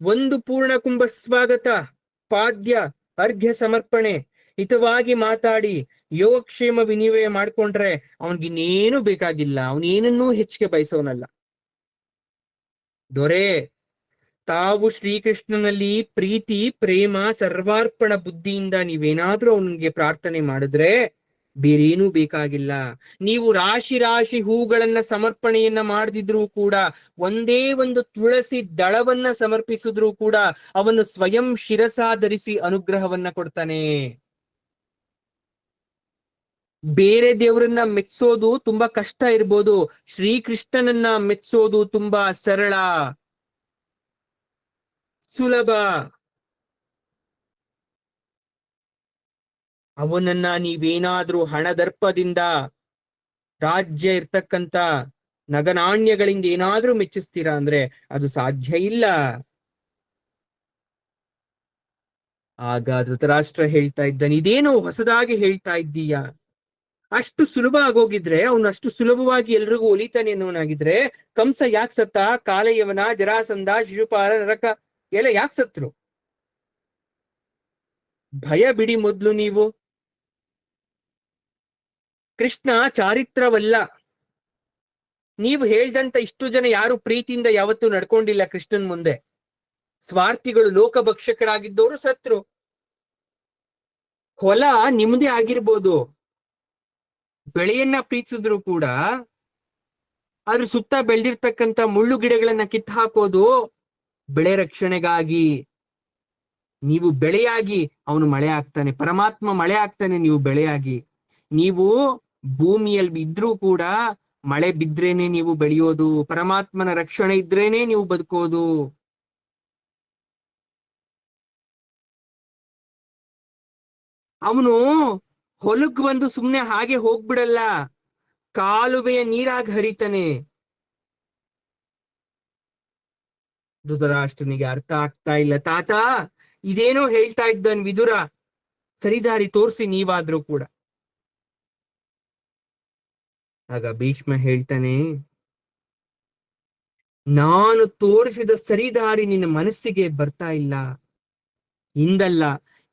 ಒಂದು ಪೂರ್ಣ ಕುಂಭ ಸ್ವಾಗತ, ಪಾದ್ಯ, ಅರ್ಘ್ಯ ಸಮರ್ಪಣೆ, ಹಿತವಾಗಿ ಮಾತಾಡಿ ಯೋಗಕ್ಷೇಮ ವಿನಿಮಯ ಮಾಡ್ಕೊಂಡ್ರೆ ಅವನ್ಗಿನ್ನೇನು ಬೇಕಾಗಿಲ್ಲ. ಅವನೇನನ್ನೂ ಹೆಚ್ಚಿಗೆ ಬಯಸವನಲ್ಲ. ದೊರೆ, ತಾವು ಶ್ರೀಕೃಷ್ಣನಲ್ಲಿ ಪ್ರೀತಿ, ಪ್ರೇಮ, ಸರ್ವಾರ್ಪಣ ಬುದ್ಧಿಯಿಂದ ನೀವೇನಾದ್ರೂ ಅವನಿಗೆ ಪ್ರಾರ್ಥನೆ ಮಾಡಿದ್ರೆ ಬೇರೇನೂ ಬೇಕಾಗಿಲ್ಲ. ನೀವು ರಾಶಿ ರಾಶಿ ಹೂಗಳನ್ನ ಸಮರ್ಪಣೆಯನ್ನ ಮಾಡದಿದ್ರೂ ಕೂಡ, ಒಂದೇ ಒಂದು ತುಳಸಿ ದಳವನ್ನ ಸಮರ್ಪಿಸಿದ್ರೂ ಕೂಡ ಅವನು ಸ್ವಯಂ ಶಿರಸಾಧರಿಸಿ ಅನುಗ್ರಹವನ್ನ ಕೊಡ್ತಾನೆ. ಬೇರೆ ದೇವರನ್ನ ಮೆಚ್ಚೋದು ತುಂಬಾ ಕಷ್ಟ ಇರ್ಬೋದು, ಶ್ರೀಕೃಷ್ಣನನ್ನ ಮೆಚ್ಚೋದು ತುಂಬಾ ಸರಳ, ಸುಲಭ. ಅವನನ್ನ ನೀವೇನಾದ್ರೂ ಹಣದರ್ಪದಿಂದ, ರಾಜ್ಯ ಇರ್ತಕ್ಕಂಥ ನಗನಾಣ್ಯಗಳಿಂದ ಏನಾದ್ರೂ ಮೆಚ್ಚಿಸ್ತೀರಾ ಅಂದ್ರೆ ಅದು ಸಾಧ್ಯ ಇಲ್ಲ. ಆಗ ಧೃತರಾಷ್ಟ್ರ ಹೇಳ್ತಾ ಇದ್ದಾನೆ, ಇದೇನೋ ಹೊಸದಾಗಿ ಹೇಳ್ತಾ ಇದ್ದೀಯ. ಅಷ್ಟು ಸುಲಭ ಆಗೋಗಿದ್ರೆ, ಅವನು ಅಷ್ಟು ಸುಲಭವಾಗಿ ಎಲ್ರಿಗೂ ಒಲಿತಾನೆ ಅನ್ನೋನಾಗಿದ್ರೆ ಕಂಸ ಯಾಕೆ ಸತ್ತ? ಕಾಲಯವನ, ಜರಾಸಂಧ, ಶಿಶುಪಾಲ, ನರಕ ಎಲ್ಲ ಯಾಕೆ ಸತ್ರು? ಭಯ ಬಿಡಿ ಮೊದ್ಲು ನೀವು. ಕೃಷ್ಣ ಚಾರಿತ್ರವಲ್ಲ. ನೀವು ಹೇಳ್ದಂತ ಇಷ್ಟು ಜನ ಯಾರು ಪ್ರೀತಿಯಿಂದ ಯಾವತ್ತೂ ನಡ್ಕೊಂಡಿಲ್ಲ ಕೃಷ್ಣನ್ ಮುಂದೆ. ಸ್ವಾರ್ಥಿಗಳು, ಲೋಕಭಕ್ಷಕರಾಗಿದ್ದವರು ಸತ್ರು. ಹೊಲ ನಿಮ್ದೇ ಆಗಿರ್ಬೋದು, ಬೆಳೆಯನ್ನ ಪ್ರೀತಿಸಿದ್ರು ಕೂಡ ಅದ್ರ ಸುತ್ತ ಬೆಳೆದಿರ್ತಕ್ಕಂಥ ಮುಳ್ಳು ಗಿಡಗಳನ್ನ ಕಿತ್ತು ಹಾಕೋದು ಬೆಳೆ ರಕ್ಷಣೆಗಾಗಿ. ನೀವು ಬೆಳೆಯಾಗಿ ಅವನು ಮಳೆ ಆಗ್ತಾನೆ, ಪರಮಾತ್ಮ ಮಳೆ ಆಗ್ತಾನೆ, ನೀವು ಬೆಳೆಯಾಗಿ. ನೀವು ಭೂಮಿಯಲ್ಲಿ ಇದ್ರೂ ಕೂಡ ಮಳೆ ಬಿದ್ರೇನೆ ನೀವು ಬೆಳೆಯೋದು, ಪರಮಾತ್ಮನ ರಕ್ಷಣೆ ಇದ್ರೇನೆ ನೀವು ಬದುಕೋದು. ಅವನು ಹೊಲಕ್ ಬಂದು ಸುಮ್ನೆ ಹಾಗೆ ಹೋಗ್ಬಿಡಲ್ಲ, ಕಾಲುವೆಯ ನೀರಾಗಿ ಹರಿತಾನೆ. ಧೃತರಾಷ್ಟ್ರನಿಗೆ ಅರ್ಥ ಆಗ್ತಾ ಇಲ್ಲ. ತಾತ, ಇದೇನೋ ಹೇಳ್ತಾ ಇದ್ದಾನ್ ವಿದುರ, ಸರಿದಾರಿ ತೋರಿಸಿ ನೀವಾದ್ರೂ ಕೂಡ. ಆಗ ಭೀಷ್ಮ ಹೇಳ್ತಾನೆ, ನಾನು ತೋರಿಸಿದ ಸರಿದಾರಿ ನಿನ್ನ ಮನಸ್ಸಿಗೆ ಬರ್ತಾ ಇಲ್ಲ. ಹಿಂದಲ್ಲ,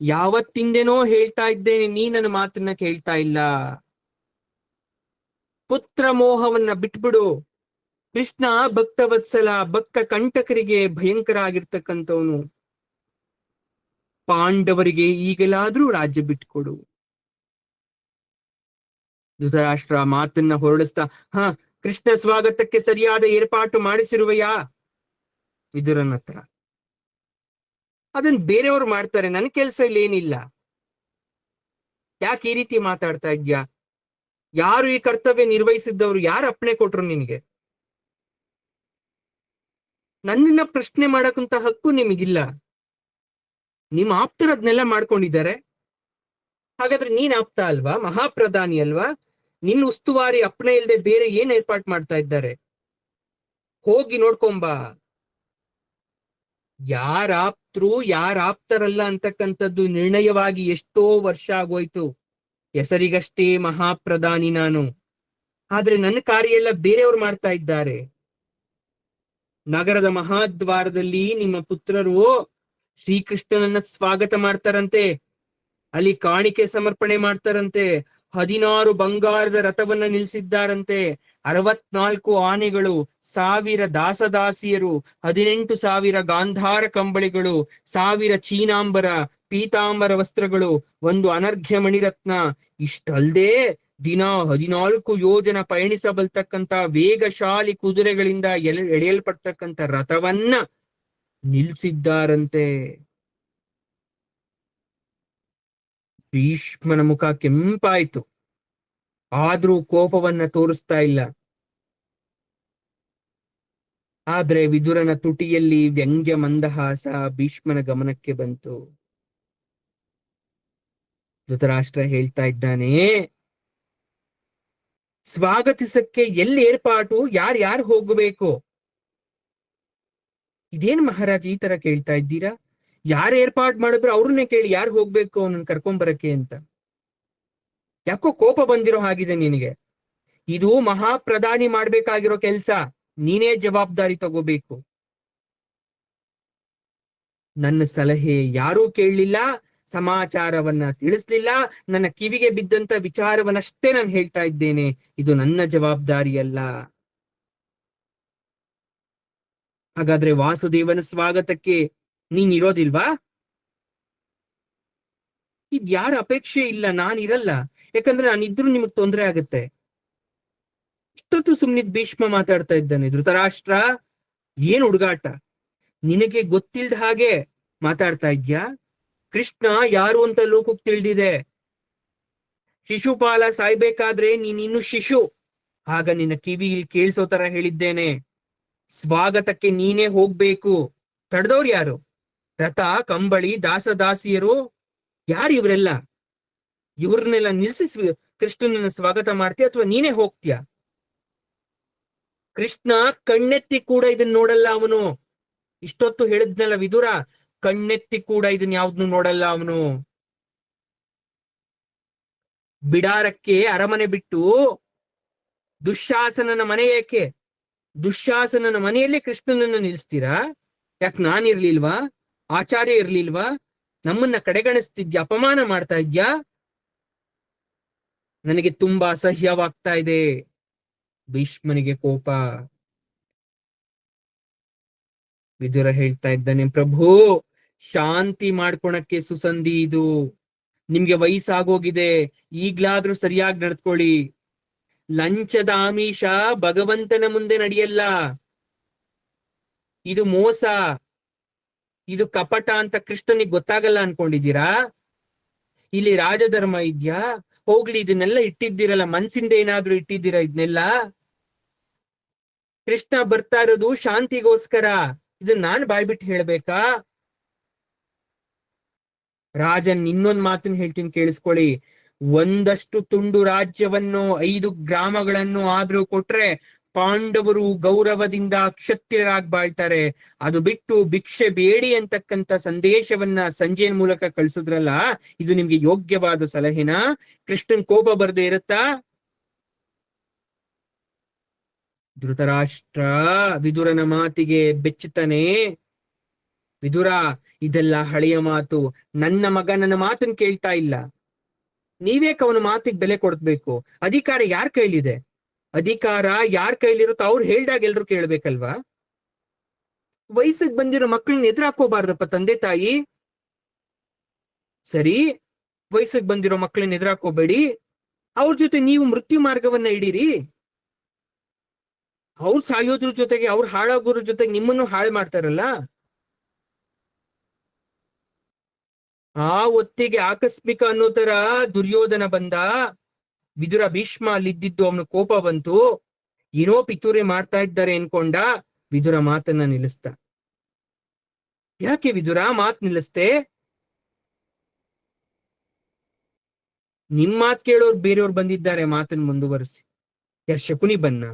ಯಾವತ್ತಿಂದೇನೋ ಹೇಳ್ತಾ ಇದ್ದೇನೆ, ನೀ ನನ್ನ ಮಾತನ್ನ ಕೇಳ್ತಾ ಇಲ್ಲ. ಪುತ್ರ ಮೋಹವನ್ನ ಬಿಟ್ಬಿಡು. ಕೃಷ್ಣ ಭಕ್ತವತ್ಸಲ, ಭಕ್ತ ಕಂಟಕರಿಗೆ ಭಯಂಕರ ಆಗಿರ್ತಕ್ಕಂಥವನು. ಪಾಂಡವರಿಗೆ ಈಗಲಾದ್ರೂ ರಾಜ್ಯ ಬಿಟ್ಕೊಡು. ಧೃತರಾಷ್ಟ್ರ ಮಾತನ್ನ ಹೊರಡಿಸ್ತಾ, ಕೃಷ್ಣ ಸ್ವಾಗತಕ್ಕೆ ಸರಿಯಾದ ಏರ್ಪಾಟು ಮಾಡಿಸಿರುವೆಯಾ? ವಿದುರನ ಹತ್ರ. ಅದನ್ನ ಬೇರೆಯವರು ಮಾಡ್ತಾರೆ, ನನ್ ಕೆಲ್ಸ ಇಲ್ಲಿ ಏನಿಲ್ಲ. ಯಾಕೆ ಈ ರೀತಿ ಮಾತಾಡ್ತಾ ಇದ್ಯಾ? ಯಾರು ಈ ಕರ್ತವ್ಯ ನಿರ್ವಹಿಸಿದ್ದವರು? ಯಾರು ಅಪ್ಪಣೆ ಕೊಟ್ರು ನಿನಗೆ? ನನ್ನನ್ನ ಪ್ರಶ್ನೆ ಮಾಡಕ್ಕಂತ ಹಕ್ಕು ನಿಮಗಿಲ್ಲ. ನಿಮ್ಮ ಆಪ್ತರು ಅದನ್ನೆಲ್ಲ ಮಾಡ್ಕೊಂಡಿದ್ದಾರೆ. ಹಾಗಾದ್ರೆ ನೀನ್ ಆಪ್ತ ಅಲ್ವಾ? ಮಹಾಪ್ರಧಾನಿ ಅಲ್ವಾ? ನಿನ್ನ ಉಸ್ತುವಾರಿ ಅಪ್ಪಣೆ ಇಲ್ಲದೆ ಬೇರೆ ಏನ್ ಏರ್ಪಾಟ್ ಮಾಡ್ತಾ ಇದ್ದಾರೆ? ಹೋಗಿ ನೋಡ್ಕೊಂಬ. ಯಾರಾಪ್ತರು ಯಾರಾಪ್ತರಲ್ಲ ಅಂತಕ್ಕಂಥದ್ದು ನಿರ್ಣಯವಾಗಿ ಎಷ್ಟೋ ವರ್ಷ ಆಗೋಯ್ತು. ಹೆಸರಿಗಷ್ಟೇ ಮಹಾಪ್ರಧಾನಿ ನಾನು, ಆದ್ರೆ ನನ್ನ ಕಾರ್ಯ ಎಲ್ಲ ಬೇರೆಯವ್ರು ಮಾಡ್ತಾ ಇದ್ದಾರೆ. ನಗರದ ಮಹಾದ್ವಾರದಲ್ಲಿ ನಿಮ್ಮ ಪುತ್ರರು ಶ್ರೀಕೃಷ್ಣನನ್ನ ಸ್ವಾಗತ ಮಾಡ್ತಾರಂತೆ, ಅಲ್ಲಿ ಕಾಣಿಕೆ ಸಮರ್ಪಣೆ ಮಾಡ್ತಾರಂತೆ. 16 ಬಂಗಾರದ ರಥವನ್ನ ನಿಲ್ಸಿದ್ದಾರಂತೆ, 64 ಆನೆಗಳು, 1000 ದಾಸದಾಸಿಯರು, 18,000 ಗಾಂಧಾರ ಕಂಬಳಿಗಳು, 1000 ಚೀನಾಂಬರ ಪೀತಾಂಬರ ವಸ್ತ್ರಗಳು, 1 ಅನರ್ಘ್ಯ ಮಣಿರತ್ನ. ಇಷ್ಟಲ್ದೆ ದಿನ 14 ಯೋಜನ ಪಯಣಿಸಬಲ್ತಕ್ಕಂತ ವೇಗಶಾಲಿ ಕುದುರೆಗಳಿಂದ ಎಳೆಯಲ್ಪಡ್ತಕ್ಕಂಥ ರಥವನ್ನ ನಿಲ್ಸಿದ್ದಾರಂತೆ. ಭೀಷ್ಮನ ಮುಖ ಕೆಂಪಾಯ್ತು, ಆದ್ರೂ ಕೋಪವನ್ನ ತೋರಿಸ್ತಾ ಇಲ್ಲ. ಆದ್ರೆ ವಿದುರನ ತುಟಿಯಲ್ಲಿ ವ್ಯಂಗ್ಯ ಮಂದಹಾಸ ಭೀಷ್ಮನ ಗಮನಕ್ಕೆ ಬಂತು. ಧೃತರಾಷ್ಟ್ರ ಹೇಳ್ತಾ ಇದ್ದಾನೆ, ಸ್ವಾಗತಿಸಕ್ಕೆ ಎಲ್ಲಿ ಏರ್ಪಾಟು, ಯಾರ್ಯಾರು ಹೋಗಬೇಕು? ಇದೇನ್ ಮಹಾರಾಜ್ ಈ ತರ ಕೇಳ್ತಾ ಇದ್ದೀರಾ? ಯಾರು ಏರ್ಪಾಟ್ ಮಾಡಿದ್ರು ಅವ್ರನ್ನೇ ಕೇಳಿ ಯಾರು ಹೋಗ್ಬೇಕು ಅವನನ್ನ ಕರ್ಕೊಂಬರಕ್ಕೆ ಅಂತ. ಯಾಕೋ ಕೋಪ ಬಂದಿರೋ ಹಾಗಿದೆ ನಿನಗೆ. ಇದು ಮಹಾಪ್ರಧಾನಿ ಮಾಡ್ಬೇಕಾಗಿರೋ ಕೆಲ್ಸ, ನೀನೇ ಜವಾಬ್ದಾರಿ ತಗೋಬೇಕು. ನನ್ನ ಸಲಹೆ ಯಾರೂ ಕೇಳಲಿಲ್ಲ, ಸಮಾಚಾರವನ್ನ ತಿಳಿಸ್ಲಿಲ್ಲ, ನನ್ನ ಕಿವಿಗೆ ಬಿದ್ದಂತ ವಿಚಾರವನ್ನಷ್ಟೇ ನಾನು ಹೇಳ್ತಾ ಇದ್ದೇನೆ. ಇದು ನನ್ನ ಜವಾಬ್ದಾರಿಯಲ್ಲ. ಹಾಗಾದ್ರೆ ವಾಸುದೇವನ ಸ್ವಾಗತಕ್ಕೆ ನೀನ್ ಇರೋದಿಲ್ವಾ? ಇದ್ಯಾರ ಅಪೇಕ್ಷೆ ಇಲ್ಲ, ನಾನಿರಲ್ಲ. ಯಾಕಂದ್ರೆ ನಾನಿದ್ರು ನಿಮಗ್ ತೊಂದರೆ ಆಗತ್ತೆ. ಇಷ್ಟೊತ್ತು ಸುಮ್ನಿದ್ ಭೀಷ್ಮ ಮಾತಾಡ್ತಾ ಇದ್ದಾನೆ. ಧೃತರಾಷ್ಟ್ರ, ಏನ್ ಹುಡುಗಾಟ? ನಿನಗೆ ಗೊತ್ತಿಲ್ದ ಹಾಗೆ ಮಾತಾಡ್ತಾ ಇದ್ಯಾ? ಕೃಷ್ಣ ಯಾರು ಅಂತ ಲೋಕಕ್ಕೆ ತಿಳಿದಿದೆ. ಶಿಶುಪಾಲ ಸಾಯ್ಬೇಕಾದ್ರೆ ನೀನಿನ್ನು ಶಿಶು. ಆಗ ನಿನ್ನ ಕಿವಿಯಲ್ಲಿ ಕೇಳಿಸೋ ತರ ಹೇಳಿದ್ದೇನೆ, ಸ್ವಾಗತಕ್ಕೆ ನೀನೇ ಹೋಗ್ಬೇಕು. ತಡೆದವ್ರು ಯಾರು? ರಥ, ಕಂಬಳಿ, ದಾಸದಾಸಿಯರು, ಯಾರು ಇವರೆಲ್ಲ? ಇವ್ರನ್ನೆಲ್ಲ ನಿಲ್ಸಿ ಕೃಷ್ಣನನ್ನ ಸ್ವಾಗತ ಮಾಡ್ತೀಯ ಅಥವಾ ನೀನೇ ಹೋಗ್ತೀಯ? ಕೃಷ್ಣ ಕಣ್ಣೆತ್ತಿ ಕೂಡ ಇದನ್ನ ನೋಡಲ್ಲ ಅವನು. ಇಷ್ಟೊತ್ತು ಹೇಳಿದ್ನಲ್ಲ ವಿದುರ, ಕಣ್ಣೆತ್ತಿ ಕೂಡ ಇದನ್ನ ಯಾವ್ದನ್ನು ನೋಡಲ್ಲ ಅವನು. ಬಿಡಾರಕ್ಕೆ ಅರಮನೆ ಬಿಟ್ಟು ದುಶ್ಯಾಸನನ ಮನೆ ಏಕೆ? ದುಶ್ಯಾಸನನ ಮನೆಯಲ್ಲೇ ಕೃಷ್ಣನನ್ನ ನಿಲ್ಲಿಸ್ತೀರಾ? ಯಾಕೆ ನಾನಿರ್ಲಿಲ್ವಾ? ಆಚಾರ್ಯ ಇರ್ಲಿಲ್ವಾ? ನಮ್ಮನ್ನ ಕಡೆಗಣಿಸ್ತಿದ್ಯಾ? ಅಪಮಾನ ಮಾಡ್ತಾ ಇದ್ಯಾ? ನನಗೆ ತುಂಬಾ ಅಸಹ್ಯವಾಗ್ತಾ ಇದೆ. ಭೀಷ್ಮನಿಗೆ ಕೋಪ. ವಿದುರ ಹೇಳ್ತಾ ಇದ್ದಾನೆ, ಪ್ರಭು, ಶಾಂತಿ ಮಾಡ್ಕೊಳಕ್ಕೆ ಸುಸಂಧಿ ಇದು. ನಿಮ್ಗೆ ವಯಸ್ಸಾಗೋಗಿದೆ, ಈಗ್ಲಾದ್ರೂ ಸರಿಯಾಗಿ ನಡ್ಕೊಳ್ಳಿ. ಲಂಚದ ಆಮಿಷ ಭಗವಂತನ ಮುಂದೆ ನಡೆಯಲ್ಲ. ಇದು ಮೋಸ, ಇದು ಕಪಟ ಅಂತ ಕೃಷ್ಣನಿಗೆ ಗೊತ್ತಾಗಲ್ಲ ಅನ್ಕೊಂಡಿದ್ದೀರಾ? ಇಲ್ಲಿ ರಾಜಧರ್ಮ ಇದ್ಯಾ? ಹೋಗ್ಲಿ, ಇದನ್ನೆಲ್ಲ ಇಟ್ಟಿದ್ದೀರಲ್ಲ, ಮನ್ಸಿಂದ ಏನಾದ್ರೂ ಇಟ್ಟಿದ್ದೀರಾ ಇದನ್ನೆಲ್ಲ? ಕೃಷ್ಣ ಬರ್ತಾ ಇರೋದು ಶಾಂತಿಗೋಸ್ಕರ. ಇದನ್ನ ನಾನ್ ಬಾಯ್ಬಿಟ್ಟು ಹೇಳ್ಬೇಕಾ? ರಾಜನ್, ಇನ್ನೊಂದ್ ಮಾತನ್ನ ಹೇಳ್ತೀನಿ ಕೇಳಿಸ್ಕೊಳ್ಳಿ. ಒಂದಷ್ಟು ತುಂಡು ರಾಜ್ಯವನ್ನು, 5 ಗ್ರಾಮಗಳನ್ನು ಆದ್ರೂ ಕೊಟ್ರೆ ಪಾಂಡವರು ಗೌರವದಿಂದ ಕ್ಷತ್ರಿಯರಾಗಿ ಬಾಳ್ತಾರೆ. ಅದು ಬಿಟ್ಟು ಭಿಕ್ಷೆ ಬೇಡಿ ಅಂತಕ್ಕಂಥ ಸಂದೇಶವನ್ನ ಸಂಜೆಯ ಮೂಲಕ ಕಳಿಸಿದ್ರಲ್ಲ, ಇದು ನಿಮ್ಗೆ ಯೋಗ್ಯವಾದ ಸಲಹೆನಾ? ಕೃಷ್ಣನ್ ಕೋಪ ಬರ್ದೇ ಇರುತ್ತಾ? ಧೃತರಾಷ್ಟ್ರ ವಿದುರನ ಮಾತಿಗೆ ಬೆಚ್ಚುತ್ತಾನೆ. ವಿದುರ, ಇದೆಲ್ಲ ಹಳೆಯ ಮಾತು. ನನ್ನ ಮಗ ನನ್ನ ಮಾತನ್ನ ಕೇಳ್ತಾ ಇಲ್ಲ. ನೀವೇಕ ಅವನ ಮಾತಿಗೆ ಬೆಲೆ ಕೊಡ್ಬೇಕು? ಅಧಿಕಾರ ಯಾರ ಕೈಲಿದೆ? ಅಧಿಕಾರ ಯಾರ ಕೈಲಿರುತ್ತೋ ಅವ್ರು ಹೇಳ್ದಾಗ ಎಲ್ರು ಕೇಳ್ಬೇಕಲ್ವಾ? ವಯಸ್ಸಿಗೆ ಬಂದಿರೋ ಮಕ್ಕಳನ್ನ ಎದುರಾಕೋಬಾರ್ದಪ್ಪ ತಂದೆ ತಾಯಿ. ಸರಿ, ವಯಸ್ಸಿಗೆ ಬಂದಿರೋ ಮಕ್ಕಳನ್ನ ಎದುರಾಕೋಬೇಡಿ, ಅವ್ರ ಜೊತೆ ನೀವು ಮೃತ್ಯು ಮಾರ್ಗವನ್ನ ಹಿಡೀರಿ. ಅವ್ರು ಸಾಯೋದ್ರ ಜೊತೆಗೆ, ಅವ್ರು ಹಾಳಾಗೋದ್ರ ಜೊತೆಗೆ ನಿಮ್ಮನ್ನು ಹಾಳು ಮಾಡ್ತಾರಲ್ಲ. ಆ ಹೊತ್ತಿಗೆ ಆಕಸ್ಮಿಕ ಅನ್ನೋ ತರ ದುರ್ಯೋಧನ ಬಂದ. ವಿದುರ ಭೀಷ್ಮ ಅಲ್ಲಿದ್ದಿದ್ದು ಅವನು ಕೋಪ ಬಂತು. ಏನೋ ಪಿತೂರಿ ಮಾಡ್ತಾ ಇದ್ದಾರೆ ಅನ್ಕೊಂಡ. ವಿದುರ ಮಾತನ್ನ ನಿಲ್ಲಿಸ್ತ. ಯಾಕೆ ವಿದುರ ಮಾತ್ ನಿಲ್ಲಿಸ್ತೆ? ನಿಮ್ ಮಾತ್ ಕೇಳೋರು ಬೇರೆಯವ್ರು ಬಂದಿದ್ದಾರೆ ಮಾತನ್ನ ಮುಂದುವರಿಸಿ. ಯಾರ್ ಶಕುನಿ ಬನ್ನ?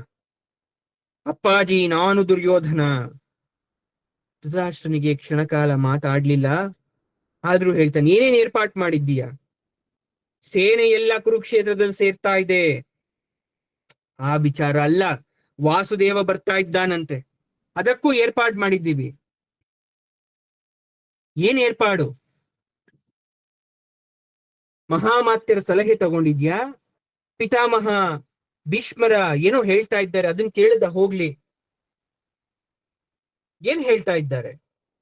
ಅಪ್ಪಾಜಿ, ನಾನು ದುರ್ಯೋಧನ. ಧೃತರಾಷ್ಟ್ರನಿಗೆ ಕ್ಷಣಕಾಲ ಮಾತಾಡ್ಲಿಲ್ಲ. ಆದ್ರೂ ಹೇಳ್ತಾನೆ, ಏನೇನ್ ಏರ್ಪಾಟ್ ಮಾಡಿದ್ದೀಯ? ಸೇನೆ ಎಲ್ಲ ಕುರುಕ್ಷೇತ್ರದಲ್ಲಿ ಸೇರ್ತಾ ಇದೆ. ಆ ವಿಚಾರ ಅಲ್ಲ, ವಾಸುದೇವ ಬರ್ತಾ ಇದ್ದಾನಂತೆ, ಅದಕ್ಕೂ ಏರ್ಪಾಡ್ ಮಾಡಿದ್ದೀವಿ. ಏನ್ ಏರ್ಪಾಡು? ಮಹಾಮಾತ್ಯರ ಸಲಹೆ ತಗೊಂಡಿದ್ಯಾ? ಪಿತಾಮಹ ಭೀಷ್ಮರ ಏನೋ ಹೇಳ್ತಾ ಇದ್ದಾರೆ, ಅದನ್ನ ಕೇಳ್ದ ಹೋಗ್ಲಿ. ಏನ್ ಹೇಳ್ತಾ ಇದ್ದಾರೆ?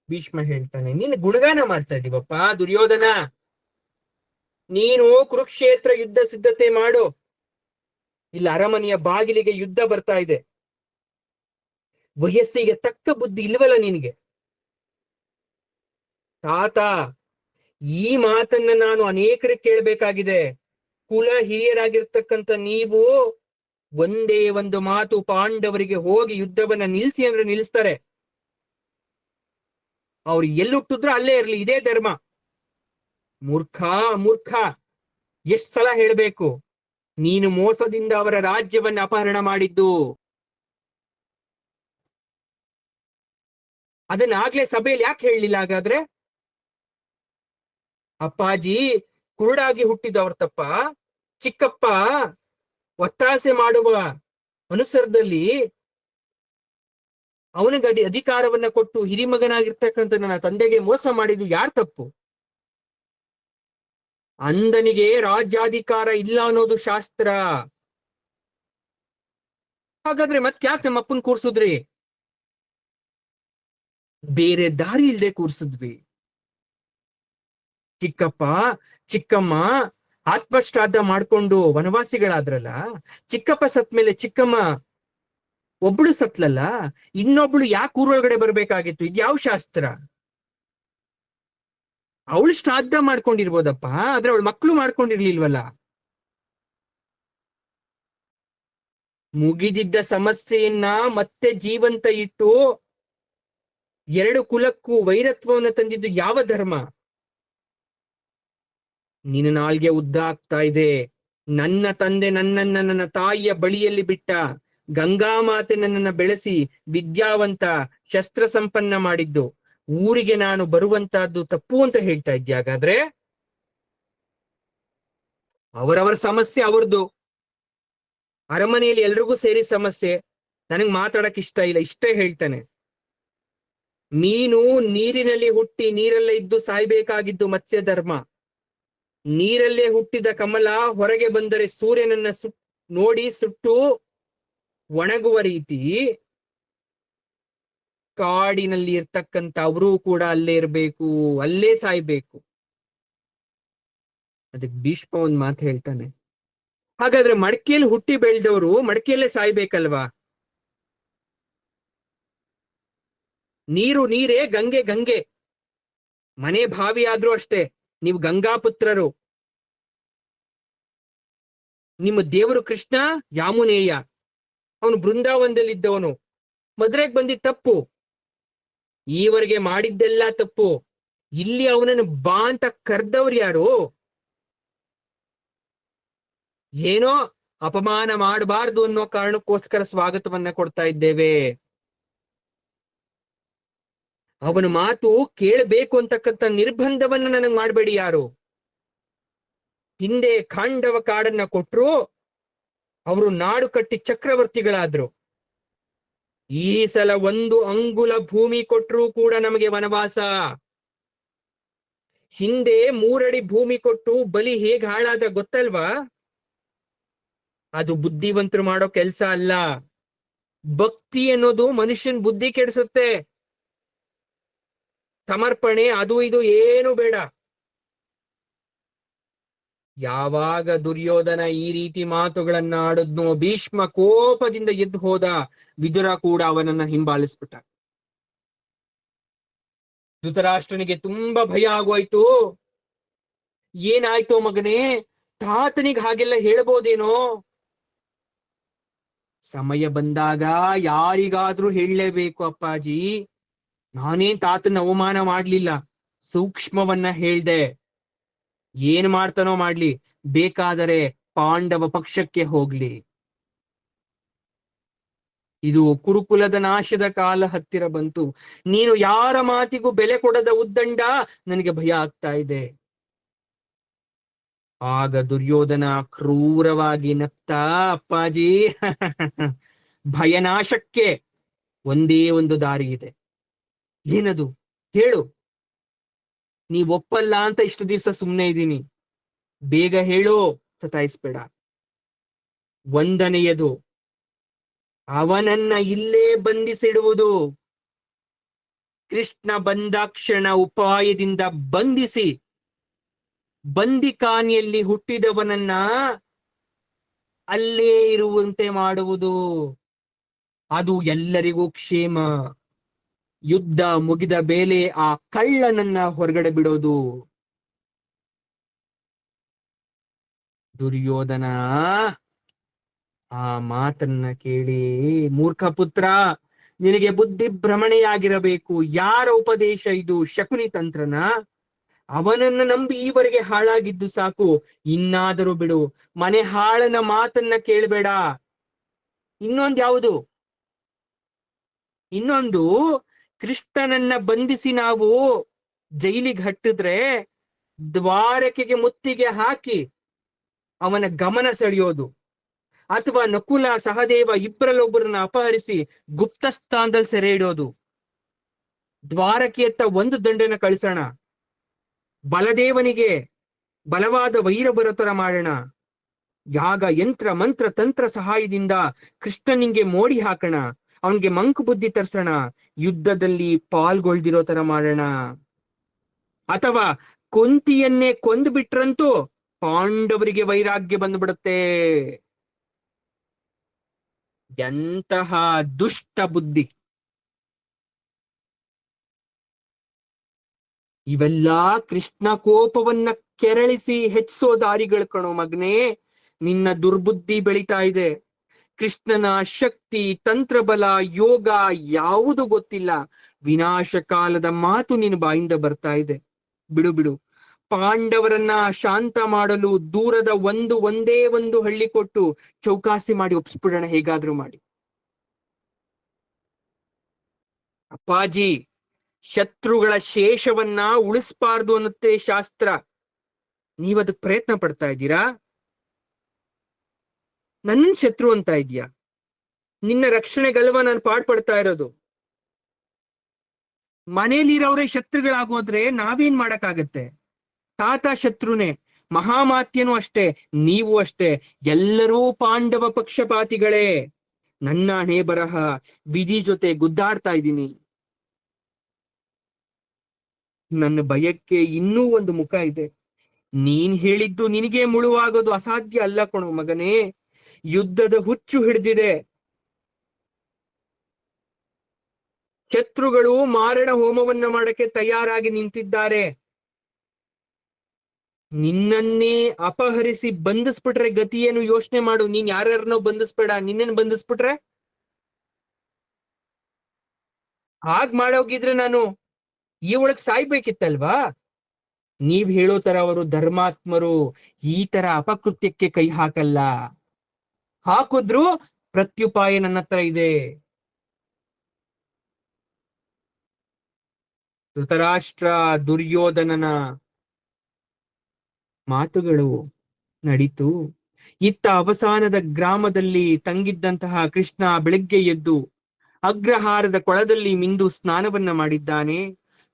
ಭೀಷ್ಮ ಹೇಳ್ತಾನೆ, ನೀನು ಗುಣಗಾನ ಮಾಡ್ತಾ ಇದೀವಪ್ಪ ದುರ್ಯೋಧನ. ನೀನು ಕುರುಕ್ಷೇತ್ರ ಯುದ್ಧ ಸಿದ್ಧತೆ ಮಾಡು. ಇಲ್ಲ ಅರಮನೆಯ ಬಾಗಿಲಿಗೆ ಯುದ್ಧ ಬರ್ತಾ ಇದೆ. ವಯಸ್ಸಿಗೆ ತಕ್ಕ ಬುದ್ಧಿ ಇಲ್ವಲ್ಲ ನಿನಗೆ? ತಾತ, ಈ ಮಾತನ್ನ ನಾನು ಅನೇಕರಿಗೆ ಕೇಳಬೇಕಾಗಿದೆ. ಕುಲ ಹಿರಿಯರಾಗಿರ್ತಕ್ಕಂಥ ನೀವು ಒಂದೇ ಒಂದು ಮಾತು ಪಾಂಡವರಿಗೆ ಹೋಗಿ ಯುದ್ಧವನ್ನ ನಿಲ್ಲಿಸಿ ಅಂದ್ರೆ ನಿಲ್ಲಿಸ್ತಾರೆ. ಅವ್ರು ಎಲ್ಲುಟ್ಟಿದ್ರು ಅಲ್ಲೇ ಇರ್ಲಿ, ಇದೇ ಧರ್ಮ. ಮೂರ್ಖ ಮೂರ್ಖ, ಎಷ್ಟ್ ಸಲ ಹೇಳ್ಬೇಕು? ನೀನು ಮೋಸದಿಂದ ಅವರ ರಾಜ್ಯವನ್ನ ಅಪಹರಣ ಮಾಡಿದ್ದು. ಅದನ್ನಾಗ್ಲೇ ಸಭೆಯಲ್ಲಿ ಯಾಕೆ ಹೇಳಲಿಲ್ಲ ಹಾಗಾದ್ರೆ? ಅಪ್ಪಾಜಿ ಕುರುಡಾಗಿ ಹುಟ್ಟಿದವ್ರ ತಪ್ಪ? ಚಿಕ್ಕಪ್ಪ ಒತ್ತಾಸೆ ಮಾಡುವ ಅನುಸರದಲ್ಲಿ ಅವನಿಗೆ ಅಧಿಕಾರವನ್ನ ಕೊಟ್ಟು ಹಿರಿಮಗನಾಗಿರ್ತಕ್ಕಂಥ ನನ್ನ ತಂದೆಗೆ ಮೋಸ ಮಾಡಿದ್ದು ಯಾರ್ ತಪ್ಪು? ಅಂದನಿಗೆ ರಾಜ್ಯಾಧಿಕಾರ ಇಲ್ಲ ಅನ್ನೋದು ಶಾಸ್ತ್ರ. ಹಾಗಾದ್ರೆ ಮತ್ತ್ಯಾಕೆ ನಮ್ಮ ಅಪ್ಪನ್ ಕೂರ್ಸುದ್ರಿ? ಬೇರೆ ದಾರಿ ಇಲ್ದೆ ಕೂರ್ಸಿದ್ವಿ. ಚಿಕ್ಕಪ್ಪ ಚಿಕ್ಕಮ್ಮ ಆತ್ಮಶ್ರಾದ್ದ ಮಾಡ್ಕೊಂಡು ವನವಾಸಿಗಳಾದ್ರಲ್ಲ, ಚಿಕ್ಕಪ್ಪ ಸತ್ಮೇಲೆ ಚಿಕ್ಕಮ್ಮ ಒಬ್ಳು ಸತ್ಲಲ್ಲ, ಇನ್ನೊಬ್ಳು ಯಾಕೆ ಊರೊಳಗಡೆ ಬರ್ಬೇಕಾಗಿತ್ತು? ಇದ್ಯಾವ ಶಾಸ್ತ್ರ? ಅವಳು ಶ್ರಾದ್ದ ಮಾಡ್ಕೊಂಡಿರ್ಬೋದಪ್ಪ, ಆದ್ರೆ ಅವಳು ಮಕ್ಕಳು ಮಾಡ್ಕೊಂಡಿರ್ಲಿಲ್ವಲ್ಲ. ಮುಗಿದಿದ್ದ ಸಮಸ್ಯೆಯನ್ನ ಮತ್ತೆ ಜೀವಂತ ಇಟ್ಟು ಎರಡು ಕುಲಕ್ಕೂ ವೈರತ್ವವನ್ನು ತಂದಿದ್ದು ಯಾವ ಧರ್ಮ? ನಿನ್ನ ನಾಲ್ಗೆ ಉದ್ದ ಆಗ್ತಾ ಇದೆ. ನನ್ನ ತಂದೆ ನನ್ನನ್ನ ನನ್ನ ತಾಯಿಯ ಬಳಿಯಲ್ಲಿ ಬಿಟ್ಟ, ಗಂಗಾಮಾತೆ ನನ್ನನ್ನ ಬೆಳೆಸಿ ವಿದ್ಯಾವಂತ ಶಸ್ತ್ರ ಸಂಪನ್ನ ಮಾಡಿದ್ದು, ಊರಿಗೆ ನಾನು ಬರುವಂತಹದ್ದು ತಪ್ಪು ಅಂತ ಹೇಳ್ತಾ ಇದ್ಯಾ? ಹಾಗಾದ್ರೆ ಅವರವರ ಸಮಸ್ಯೆ ಅವ್ರದ್ದು. ಅರಮನೆಯಲ್ಲಿ ಎಲ್ರಿಗೂ ಸೇರಿ ಸಮಸ್ಯೆ. ನನಗ್ ಮಾತಾಡಕ್ ಇಷ್ಟ ಇಲ್ಲ, ಇಷ್ಟೇ ಹೇಳ್ತಾನೆ. ನೀನು ನೀರಿನಲ್ಲಿ ಹುಟ್ಟಿ ನೀರಲ್ಲೇ ಇದ್ದು ಸಾಯ್ಬೇಕಾಗಿದ್ದು ಮತ್ಸ್ಯ ಧರ್ಮ. ನೀರಲ್ಲೇ ಹುಟ್ಟಿದ ಕಮಲ ಹೊರಗೆ ಬಂದರೆ ಸೂರ್ಯನನ್ನ ನೋಡಿ ಸುಟ್ಟು ಒಣಗುವ ರೀತಿ ಕಾಡಿನಲ್ಲಿ ಇರ್ತಕ್ಕಂಥ ಅವರು ಕೂಡ ಅಲ್ಲೇ ಇರ್ಬೇಕು, ಅಲ್ಲೇ ಸಾಯ್ಬೇಕು. ಅದಕ್ಕೆ ಭೀಷ್ಮ ಒಂದ್ ಮಾತು ಹೇಳ್ತಾನೆ, ಹಾಗಾದ್ರೆ ಮಡಕೆಯಲ್ಲಿ ಹುಟ್ಟಿ ಬೆಳೆದವರು ಮಡಕೆಯಲ್ಲೇ ಸಾಯ್ಬೇಕಲ್ವಾ? ನೀರು ನೀರೇ, ಗಂಗೆ ಗಂಗೆ. ಮನೆ ಭಾವಿ ಆದ್ರೂ ಅಷ್ಟೇ, ನೀವು ಗಂಗಾಪುತ್ರರು. ನಿಮ್ಮ ದೇವರು ಕೃಷ್ಣ ಯಾಮುನೇಯ, ಅವನು ಬೃಂದಾವನದಲ್ಲಿದ್ದವನು. ಮದುವೆಗೆ ಬಂದಿದ್ದ ತಪ್ಪು, ಈವರೆಗೆ ಮಾಡಿದ್ದೆಲ್ಲ ತಪ್ಪು. ಇಲ್ಲಿ ಅವನನ್ನು ಬಾ ಅಂತ ಕರ್ದವ್ರು ಯಾರು? ಏನೋ ಅಪಮಾನ ಮಾಡಬಾರ್ದು ಅನ್ನೋ ಕಾರಣಕ್ಕೋಸ್ಕರ ಸ್ವಾಗತವನ್ನ ಕೊಡ್ತಾ ಇದ್ದೇವೆ. ಅವನ ಮಾತು ಕೇಳಬೇಕು ಅಂತಕ್ಕಂಥ ನಿರ್ಬಂಧವನ್ನ ನನಗೆ ಮಾಡಬೇಡಿ ಯಾರು. ಹಿಂದೆ ಖಾಂಡವ ಕಾಡನ್ನ ಕೊಟ್ರು, ಅವರು ನಾಡು ಕಟ್ಟಿ ಚಕ್ರವರ್ತಿಗಳಾದ್ರು. ಈ ಸಲ ಒಂದು ಅಂಗುಲ ಭೂಮಿ ಕೊಟ್ರು ಕೂಡ ನಮಗೆ ವನವಾಸ. ಹಿಂದೆ 3 ಅಡಿ ಭೂಮಿ ಕೊಟ್ಟು ಬಲಿ ಹೇಗೆ ಹಾಳಾದ ಗೊತ್ತಲ್ವಾ? ಅದು ಬುದ್ಧಿವಂತರು ಮಾಡೋ ಕೆಲ್ಸ ಅಲ್ಲ. ಭಕ್ತಿ ಅನ್ನೋದು ಮನುಷ್ಯನ್ ಬುದ್ಧಿ ಕೆಡಿಸುತ್ತೆ. ಸಮರ್ಪಣೆ ಅದು ಇದು ಏನು ಬೇಡ. ಯಾವಾಗ ದುರ್ಯೋಧನ ಈ ರೀತಿ ಮಾತುಗಳನ್ನ ಆಡದ್ನೋ, ಭೀಷ್ಮ ಕೋಪದಿಂದ ಎದ್ದು ಹೋದ. ವಿದುರ ಕೂಡ ಅವನನ್ನ ಹಿಂಬಾಲಿಸ್ಬಿಟ್ಟ. ಧೃತರಾಷ್ಟ್ರನಿಗೆ ತುಂಬಾ ಭಯ ಆಗೋಯ್ತು. ಏನಾಯ್ತೋ ಮಗನೇ, ತಾತನಿಗೆ ಹಾಗೆಲ್ಲ ಹೇಳ್ಬೋದೇನೋ? ಸಮಯ ಬಂದಾಗ ಯಾರಿಗಾದ್ರೂ ಹೇಳಲೇಬೇಕು ಅಪ್ಪಾಜಿ. ನಾನೇನ್ ತಾತನ ಅವಮಾನ ಮಾಡ್ಲಿಲ್ಲ, ಸೂಕ್ಷ್ಮವನ್ನ ಹೇಳ್ದೆ. ಏನ್ ಮಾಡ್ತಾನೋ ಮಾಡ್ಲಿ, ಬೇಕಾದರೆ ಪಾಂಡವ ಪಕ್ಷಕ್ಕೆ ಹೋಗ್ಲಿ. ಇದು ಕುರುಕುಲದ ನಾಶದ ಕಾಲ ಹತ್ತಿರ ಬಂತು. ನೀನು ಯಾರ ಮಾತಿಗೂ ಬೆಲೆ ಕೊಡದ ಉದ್ದಂಡ, ನನಗೆ ಭಯ ಆಗ್ತಾ ಇದೆ. ಆಗ ದುರ್ಯೋಧನ ಕ್ರೂರವಾಗಿ ನಗ್ತಾ, ಅಪ್ಪಾಜಿ ಭಯನಾಶಕ್ಕೆ ಒಂದೇ ಒಂದು ದಾರಿ ಇದೆ. ಏನದು ಹೇಳು? ನೀವ್ ಒಪ್ಪಲ್ಲ ಅಂತ ಇಷ್ಟು ದಿವಸ ಸುಮ್ನೆ ಇದ್ದೀನಿ, ಬೇಗ ಹೇಳು, ಸತಾಯಿಸ್ಬೇಡ. ಒಂದನೆಯದು, ಅವನನ್ನ ಇಲ್ಲೇ ಬಂಧಿಸಿಡುವುದು. ಕೃಷ್ಣ ಬಂದಾಕ್ಷಣ ಉಪಾಯದಿಂದ ಬಂಧಿಸಿ ಬಂದಿಖಾನೆಯಲ್ಲಿ ಹುಟ್ಟಿದವನನ್ನ ಅಲ್ಲೇ ಇರುವಂತೆ ಮಾಡುವುದು. ಅದು ಎಲ್ಲರಿಗೂ ಕ್ಷೇಮ. ಯುದ್ಧ ಮುಗಿದ ಮೇಲೆ ಆ ಕಳ್ಳನನ್ನ ಹೊರಗಡೆ ಬಿಡೋದು. ದುರ್ಯೋಧನ ಆ ಮಾತನ್ನ ಕೇಳಿ, ಮೂರ್ಖ ಪುತ್ರ, ನಿನಗೆ ಬುದ್ಧಿ ಭ್ರಮಣೆಯಾಗಿರಬೇಕು. ಯಾರ ಉಪದೇಶ ಇದು? ಶಕುನಿ ತಂತ್ರನ? ಅವನನ್ನ ನಂಬಿ ಈವರೆಗೆ ಹಾಳಾಗಿದ್ದು ಸಾಕು. ಇನ್ನಾದರೂ ಬಿಡು, ಮನೆ ಹಾಳನ ಮಾತನ್ನ ಕೇಳಬೇಡ. ಇನ್ನೊಂದು ಯಾವುದು? ಇನ್ನೊಂದು, ಕೃಷ್ಣನನ್ನ ಬಂಧಿಸಿ ನಾವು ಜೈಲಿಗೆ ಹಟ್ಟಿದ್ರೆ ದ್ವಾರಕೆಗೆ ಮುತ್ತಿಗೆ ಹಾಕಿ ಅವನ ಗಮನ ಸೆಳೆಯೋದು, ಅಥವಾ ನಕುಲ ಸಹದೇವ ಇಬ್ಬರಲ್ಲೊಬ್ಬರನ್ನ ಅಪಹರಿಸಿ ಗುಪ್ತಸ್ಥಾನದಲ್ಲಿ ಸೆರೆ ಇಡೋದು, ದ್ವಾರಕೆಯತ್ತ ಒಂದು ದಂಡನ ಕಳಿಸೋಣ, ಬಲದೇವನಿಗೆ ಬಲವಾದ ವೈರ ಬರೋ ತರ ಮಾಡೋಣ, ಯಾಗ ಯಂತ್ರ ಮಂತ್ರ ತಂತ್ರ ಸಹಾಯದಿಂದ ಕೃಷ್ಣನಿಗೆ ಮೋಡಿ ಹಾಕೋಣ, ಅವನ್ಗೆ ಮಂಕು ಬುದ್ಧಿ ತರ್ಸೋಣ, ಯುದ್ಧದಲ್ಲಿ ಪಾಲ್ಗೊಳ್ದಿರೋ ತರ ಮಾಡೋಣ, ಅಥವಾ ಕುಂತಿಯನ್ನೇ ಕೊಂದು ಬಿಟ್ರಂತೂ ಪಾಂಡವರಿಗೆ ವೈರಾಗ್ಯ ಬಂದ್ಬಿಡುತ್ತೆ. ಎಂತಹ ದುಷ್ಟ ಬುದ್ಧಿ! ಇವೆಲ್ಲಾ ಕೃಷ್ಣ ಕೋಪವನ್ನ ಕೆರಳಿಸಿ ಹೆಚ್ಚಿಸೋ ದಾರಿಗಳು ಕಣೋ ಮಗನೇ. ನಿನ್ನ ದುರ್ಬುದ್ಧಿ ಬೆಳೀತಾ ಇದೆ. ಕೃಷ್ಣನ ಶಕ್ತಿ, ತಂತ್ರಬಲ, ಯೋಗ ಯಾವುದು ಗೊತ್ತಿಲ್ಲ. ವಿನಾಶ ಕಾಲದ ಮಾತು ನಿನ್ನ ಬಾಯಿಂದ ಬರ್ತಾ ಇದೆ. ಬಿಡು ಬಿಡು, ಪಾಂಡವರನ್ನ ಶಾಂತ ಮಾಡಲು ದೂರದ ಒಂದೇ ಒಂದು ಹಳ್ಳಿ ಕೊಟ್ಟು ಚೌಕಾಸಿ ಮಾಡಿ ಒಪ್ಸ್ಬಿಡೋಣ, ಹೇಗಾದ್ರೂ ಮಾಡಿ. ಅಪ್ಪಾಜಿ, ಶತ್ರುಗಳ ಶೇಷವನ್ನ ಉಳಿಸ್ಬಾರ್ದು ಅನ್ನತ್ತೆ ಶಾಸ್ತ್ರ. ನೀವದಕ್ ಪ್ರಯತ್ನ ಪಡ್ತಾ ಇದ್ದೀರಾ? ನನ್ನ ಶತ್ರು ಅಂತ ಇದ್ಯಾ? ನಿನ್ನ ರಕ್ಷಣೆಗಲ್ವಾ ನಾನು ಪಾಡ್ಪಡ್ತಾ ಇರೋದು. ಮನೇಲಿರೋರೇ ಶತ್ರುಗಳಾಗೋದ್ರೆ ನಾವೇನ್ ಮಾಡಕ್ಕಾಗತ್ತೆ? ತಾತ ಶತ್ರುನೇ, ಮಹಾಮಾತ್ಯನೂ ಅಷ್ಟೇ, ನೀವು ಅಷ್ಟೇ, ಎಲ್ಲರೂ ಪಾಂಡವ ಪಕ್ಷಪಾತಿಗಳೇ. ನನ್ನ ಹಣೆ ಬರಹ, ವಿಧಿ ಜೊತೆ ಗುದ್ದಾಡ್ತಾ ಇದ್ದೀನಿ. ನನ್ನ ಭಯಕ್ಕೆ ಇನ್ನೂ ಒಂದು ಮುಖ ಇದೆ. ನೀನ್ ಹೇಳಿದ್ದು ನಿನಗೆ ಮುಳುವಾಗೋದು ಅಸಾಧ್ಯ ಅಲ್ಲ ಕಣೋ ಮಗನೇ. ಯುದ್ಧದ ಹುಚ್ಚು ಹಿಡಿದಿದೆ. ಶತ್ರುಗಳು ಮಾರಣ ಹೋಮವನ್ನ ಮಾಡಕ್ಕೆ ತಯಾರಾಗಿ ನಿಂತಿದ್ದಾರೆ. ನಿನ್ನನ್ನೇ ಅಪಹರಿಸಿ ಬಂಧಿಸ್ಬಿಟ್ರೆ ಗತಿ ಏನು ಯೋಚನೆ ಮಾಡು. ನೀನ್ ಯಾರ್ಯಾರನ್ನೋ ಬಂಧಿಸ್ಬೇಡ, ನಿನ್ನನ್ನು ಬಂಧಿಸ್ಬಿಟ್ರೆ? ಹಾಗ್ ಮಾಡೋಗಿದ್ರೆ ನಾನು ಈ ಒಳಗ್ ಸಾಯ್ಬೇಕಿತ್ತಲ್ವಾ? ನೀವ್ ಹೇಳೋ ತರ ಅವರು ಧರ್ಮಾತ್ಮರು ಈ ತರ ಅಪಕೃತ್ಯಕ್ಕೆ ಕೈ ಹಾಕಲ್ಲ. ಹಾಕಿದ್ರು ಪ್ರತ್ಯುಪಾಯ ನನ್ನ ಹತ್ರ ಇದೆ. ಧೃತರಾಷ್ಟ್ರ ದುರ್ಯೋಧನನ ಮಾತುಗಳು ನಡೀತು. ಇತ್ತ ಅವಸಾನದ ಗ್ರಾಮದಲ್ಲಿ ತಂಗಿದ್ದಂತಹ ಕೃಷ್ಣ ಬೆಳಗ್ಗೆ ಎದ್ದು ಅಗ್ರಹಾರದ ಕೊಳದಲ್ಲಿ ಮಿಂದು ಸ್ನಾನವನ್ನ ಮಾಡಿದ್ದಾನೆ.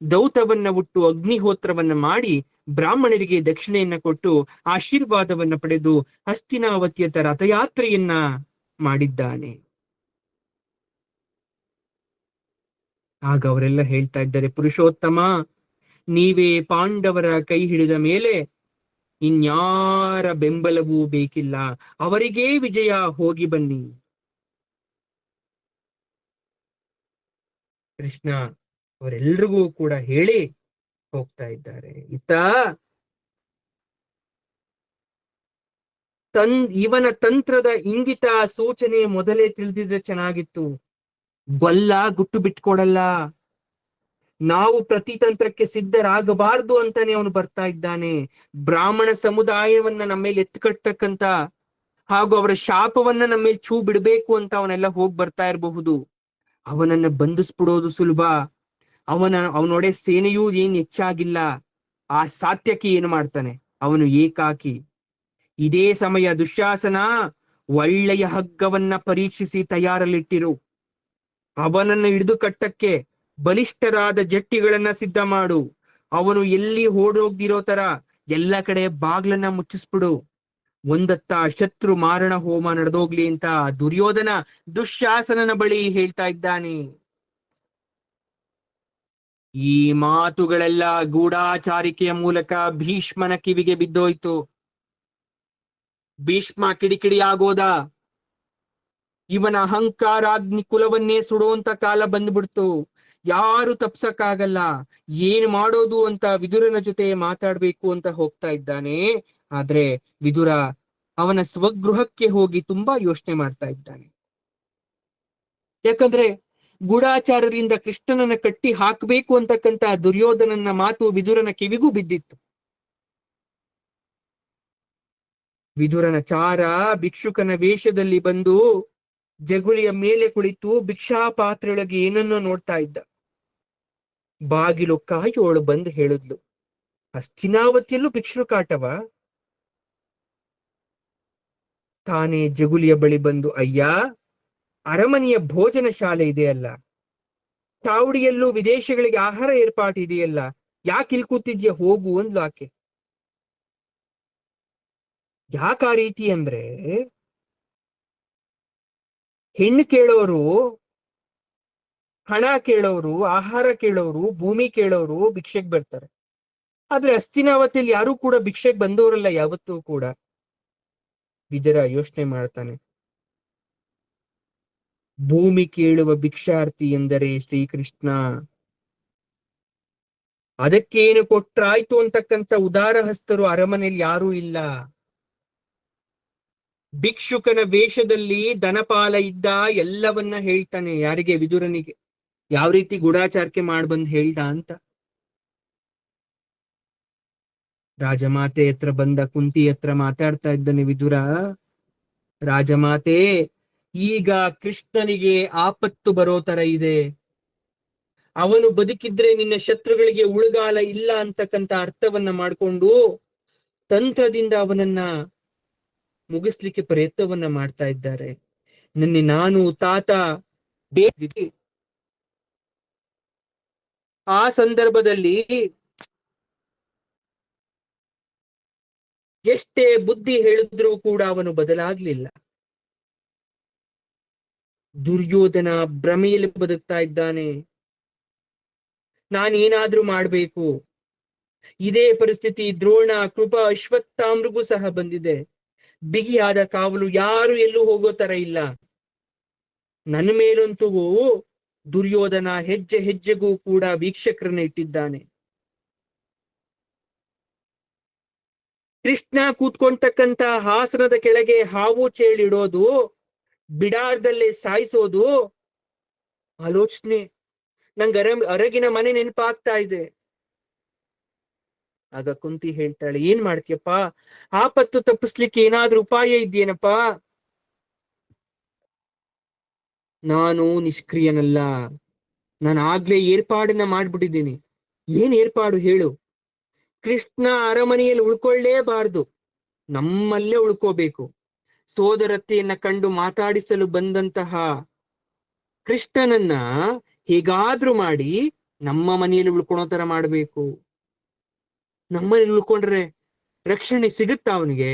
ದೌತವನ್ನ ಹುಟ್ಟು ಅಗ್ನಿಹೋತ್ರವನ್ನ ಮಾಡಿ ಬ್ರಾಹ್ಮಣರಿಗೆ ದಕ್ಷಿಣೆಯನ್ನ ಕೊಟ್ಟು ಆಶೀರ್ವಾದವನ್ನ ಪಡೆದು ಹಸ್ತಿನಾವತಿಯತ್ತ ರಥಯಾತ್ರೆಯನ್ನ ಮಾಡಿದ್ದಾನೆ. ಆಗ ಅವರೆಲ್ಲ ಹೇಳ್ತಾ ಇದ್ದಾರೆ, ಪುರುಷೋತ್ತಮ, ನೀವೇ ಪಾಂಡವರ ಕೈ ಹಿಡಿದ ಮೇಲೆ ಇನ್ಯಾರ ಬೆಂಬಲವೂ ಬೇಕಿಲ್ಲ, ಅವರಿಗೇ ವಿಜಯ, ಹೋಗಿ ಬನ್ನಿ. ಕೃಷ್ಣ ಅವರೆಲ್ರಿಗೂ ಕೂಡ ಹೇಳಿ ಹೋಗ್ತಾ ಇದ್ದಾರೆ. ಇವನ ತಂತ್ರದ ಇಂಗಿತ ಸೂಚನೆ ಮೊದಲೇ ತಿಳಿದಿದ್ರೆ ಚೆನ್ನಾಗಿತ್ತು. ಗೊಲ್ಲ ಗುಟ್ಟು ಬಿಟ್ಕೊಡಲ್ಲ. ನಾವು ಪ್ರತಿ ತಂತ್ರಕ್ಕೆ ಸಿದ್ಧರಾಗಬಾರ್ದು ಅಂತಾನೆ ಅವನು ಬರ್ತಾ ಇದ್ದಾನೆ. ಬ್ರಾಹ್ಮಣ ಸಮುದಾಯವನ್ನ ನಮ್ಮ ಮೇಲೆ ಎತ್ಕಟ್ಟಕ್ಕಂತ ಹಾಗೂ ಅವರ ಶಾಪವನ್ನ ನಮ್ಮ ಮೇಲೆ ಛೂ ಬಿಡ್ಬೇಕು ಅಂತ ಅವನೆಲ್ಲ ಹೋಗಿ ಬರ್ತಾ ಇರಬಹುದು. ಅವನನ್ನ ಬಂಧಿಸ್ಬಿಡೋದು ಸುಲಭ. ಅವನೊಡೆ ಸೇನೆಯೂ ಏನ್ ಹೆಚ್ಚಾಗಿಲ್ಲ. ಆ ಸಾತ್ಯಕಿ ಏನು ಮಾಡ್ತಾನೆ? ಅವನು ಏಕಾಕಿ. ಇದೇ ಸಮಯ ದುಶ್ಯಾಸನ, ಒಳ್ಳೆಯ ಹಗ್ಗವನ್ನ ಪರೀಕ್ಷಿಸಿ ತಯಾರಲ್ಲಿಟ್ಟಿರು. ಅವನನ್ನು ಹಿಡಿದು ಕಟ್ಟಕ್ಕೆ ಬಲಿಷ್ಠರಾದ ಜಟ್ಟಿಗಳನ್ನ ಸಿದ್ಧ ಮಾಡು. ಅವನು ಎಲ್ಲಿ ಓಡೋಗ್ದಿರೋ ತರ ಎಲ್ಲ ಕಡೆ ಬಾಗ್ಲನ್ನ ಮುಚ್ಚಿಸ್ಬಿಡು. ಒಂದತ್ತ ಶತ್ರು ಮಾರಣ ಹೋಮ ನಡೆದೋಗ್ಲಿ ಅಂತ ದುರ್ಯೋಧನ ದುಶ್ಯಾಸನನ ಬಳಿ ಹೇಳ್ತಾ ಇದ್ದಾನೆ. ಈ ಮಾತುಗಳೆಲ್ಲ ಗೂಢಾಚಾರಿಕೆಯ ಮೂಲಕ ಭೀಷ್ಮನ ಕಿವಿಗೆ ಬಿದ್ದೋಯ್ತು. ಭೀಷ್ಮ ಕಿಡಿಕಿಡಿ ಆಗೋದ. ಇವನ ಅಹಂಕಾರಾಗ್ನಿ ಕುಲವನ್ನೇ ಸುಡುವಂತ ಕಾಲ ಬಂದ್ಬಿಡ್ತು. ಯಾರು ತಪ್ಸಕ್ಕಾಗಲ್ಲ. ಏನ್ ಮಾಡೋದು ಅಂತ ವಿದುರನ ಜೊತೆ ಮಾತಾಡ್ಬೇಕು ಅಂತ ಹೋಗ್ತಾ ಇದ್ದಾನೆ. ಆದ್ರೆ ವಿದುರ ಅವನ ಸ್ವಗೃಹಕ್ಕೆ ಹೋಗಿ ತುಂಬಾ ಯೋಚನೆ ಮಾಡ್ತಾ ಇದ್ದಾನೆ. ಯಾಕಂದ್ರೆ ಗೂಢಾಚಾರರಿಂದ ಕೃಷ್ಣನನ್ನ ಕಟ್ಟಿ ಹಾಕಬೇಕು ಅಂತಕ್ಕಂತ ದುರ್ಯೋಧನನ ಮಾತು ವಿದುರನ ಕಿವಿಗೂ ಬಿದ್ದಿತ್ತು. ವಿದುರನ ಚಾರ ಭಿಕ್ಷುಕನ ವೇಷದಲ್ಲಿ ಬಂದು ಜಗುಲಿಯ ಮೇಲೆ ಕುಳಿತು ಭಿಕ್ಷಾ ಪಾತ್ರೆಯೊಳಗೆ ಏನನ್ನೋ ನೋಡ್ತಾ ಇದ್ದ. ಬಾಗಿಲು ಕಾಯೋಳು ಬಂದು ಹೇಳಿದ್ಲು, ಹಸ್ತಿನಾವತಿಯಲ್ಲೂ ಭಿಕ್ಷುಕಾಟವ? ತಾನೇ ಜಗುಲಿಯ ಬಳಿ ಬಂದು, ಅಯ್ಯ, ಅರಮನೆಯ ಭೋಜನ ಶಾಲೆ ಇದೆಯಲ್ಲ, ಚಾವಡಿಯಲ್ಲೂ ವಿದೇಶಗಳಿಗೆ ಆಹಾರ ಏರ್ಪಾಟ್ ಇದೆಯಲ್ಲ, ಯಾಕೆ ಇಲ್ಲಿ ಕೂತಿದ್ಯ, ಹೋಗು ಅಂದ್ಲು ಆಕೆ. ಯಾಕ ಆ ರೀತಿ ಅಂದ್ರೆ, ಹೆಣ್ಣು ಕೇಳೋರು, ಹಣ ಕೇಳೋರು, ಆಹಾರ ಕೇಳೋರು, ಭೂಮಿ ಕೇಳೋರು ಭಿಕ್ಷೆಗೆ ಬರ್ತಾರೆ. ಆದ್ರೆ ಹಸ್ತಿನಾವತಿಯಲ್ಲಿ ಯಾರು ಕೂಡ ಭಿಕ್ಷೆಗೆ ಬಂದವರಲ್ಲ ಯಾವತ್ತೂ ಕೂಡ. ವಿದುರ ಯೋಚನೆ ಮಾಡ್ತಾನೆ, ಭೂಮಿ ಕೇಳುವ ಭಿಕ್ಷಾರ್ಥಿ ಎಂದರೆ ಶ್ರೀಕೃಷ್ಣ. ಅದಕ್ಕೇನು ಕೊಟ್ರಾಯ್ತು ಅಂತಕ್ಕಂಥ ಉದಾರ ಹಸ್ತರು ಅರಮನೆಯಲ್ಲಿ ಯಾರೂ ಇಲ್ಲ. ಭಿಕ್ಷುಕನ ವೇಷದಲ್ಲಿ ದನಪಾಲ ಇದ್ದ ಎಲ್ಲವನ್ನ ಹೇಳ್ತಾನೆ. ಯಾರಿಗೆ? ವಿದುರನಿಗೆ. ಯಾವ ರೀತಿ ಗೂಢಾಚಾರಕ್ಕೆ ಮಾಡ್ಬಂದ್ ಹೇಳ್ದ ಅಂತ. ರಾಜಮಾತೆ ಹತ್ರ ಬಂದ ಕುಂತಿ ಹತ್ರ ಮಾತಾಡ್ತಾ ಇದ್ದಾನೆ ವಿದುರ, ರಾಜಮಾತೆ, ಈಗ ಕೃಷ್ಣನಿಗೆ ಆಪತ್ತು ಬರೋ ತರ ಇದೆ. ಅವನು ಬದುಕಿದ್ರೆ ನಿನ್ನ ಶತ್ರುಗಳಿಗೆ ಉಳುಗಾಲ ಇಲ್ಲ ಅಂತಕ್ಕಂಥ ಅರ್ಥವನ್ನ ಮಾಡ್ಕೊಂಡು ತಂತ್ರದಿಂದ ಅವನನ್ನ ಮುಗಿಸ್ಲಿಕ್ಕೆ ಪ್ರಯತ್ನವನ್ನ ಮಾಡ್ತಾ ಇದ್ದಾರೆ. ನಿನ್ನೆ ನಾನು ತಾತ ಆ ಸಂದರ್ಭದಲ್ಲಿ ಎಷ್ಟೇ ಬುದ್ಧಿ ಹೇಳಿದ್ರೂ ಕೂಡ ಅವನು ಬದಲಾಗ್ಲಿಲ್ಲ. ದುರ್ಯೋಧನ ಭ್ರಮೆಯಲ್ಲಿ ಬದುಕ್ತಾ ಇದ್ದಾನೆ. ನಾನೇನಾದ್ರೂ ಮಾಡ್ಬೇಕು. ಇದೇ ಪರಿಸ್ಥಿತಿ ದ್ರೋಣ, ಕೃಪ, ಅಶ್ವತ್ಥಾಮ್ರಿಗೂ ಸಹ ಬಂದಿದೆ. ಬಿಗಿಯಾದ ಕಾವಲು, ಯಾರು ಎಲ್ಲೂ ಹೋಗೋ ತರ ಇಲ್ಲ. ನನ್ನ ಮೇಲಂತೂ ದುರ್ಯೋಧನ ಹೆಜ್ಜೆ ಹೆಜ್ಜೆಗೂ ಕೂಡ ವೀಕ್ಷಕರನ್ನ ಇಟ್ಟಿದ್ದಾನೆ. ಕೃಷ್ಣ ಕೂತ್ಕೊಂಡ್ತಕ್ಕಂತ ಹಾಸನದ ಕೆಳಗೆ ಹಾವು ಚೇಳಿಡೋದು, ಬಿಡಾರದಲ್ಲೇ ಸಾಯಿಸೋದು ಆಲೋಚನೆ ನಂಗೆ ಅರಗಿನ ಮನೆ ನೆನಪಾಗ್ತಾ ಇದೆ. ಆಗ ಕುಂತಿ ಹೇಳ್ತಾಳೆ, ಏನ್ ಮಾಡ್ತೀಯಪ್ಪ? ಆಪತ್ತು ತಪ್ಪಿಸ್ಲಿಕ್ಕೆ ಏನಾದ್ರೂ ಉಪಾಯ ಇದೆಯೇನಪ್ಪ? ನಾನು ನಿಷ್ಕ್ರಿಯನಲ್ಲ, ನಾನು ಆಗ್ಲೇ ಏರ್ಪಾಡನ್ನ ಮಾಡ್ಬಿಟ್ಟಿದ್ದೀನಿ. ಏನ್ ಏರ್ಪಾಡು ಹೇಳು? ಕೃಷ್ಣ ಅರಮನೆಯಲ್ಲಿ ಉಳ್ಕೊಳ್ಳೇಬಾರ್ದು, ನಮ್ಮಲ್ಲೇ ಉಳ್ಕೋಬೇಕು. ಸೋದರತ್ತೆಯನ್ನ ಕಂಡು ಮಾತಾಡಿಸಲು ಬಂದಂತಹ ಕೃಷ್ಣನನ್ನ ಹೇಗಾದ್ರೂ ಮಾಡಿ ನಮ್ಮ ಮನೆಯಲ್ಲಿ ಉಳ್ಕೊಳೋ ತರ ಮಾಡ್ಬೇಕು. ನಮ್ಮನೇಲಿ ಉಳ್ಕೊಂಡ್ರೆ ರಕ್ಷಣೆ ಸಿಗುತ್ತಾ ಅವನಿಗೆ?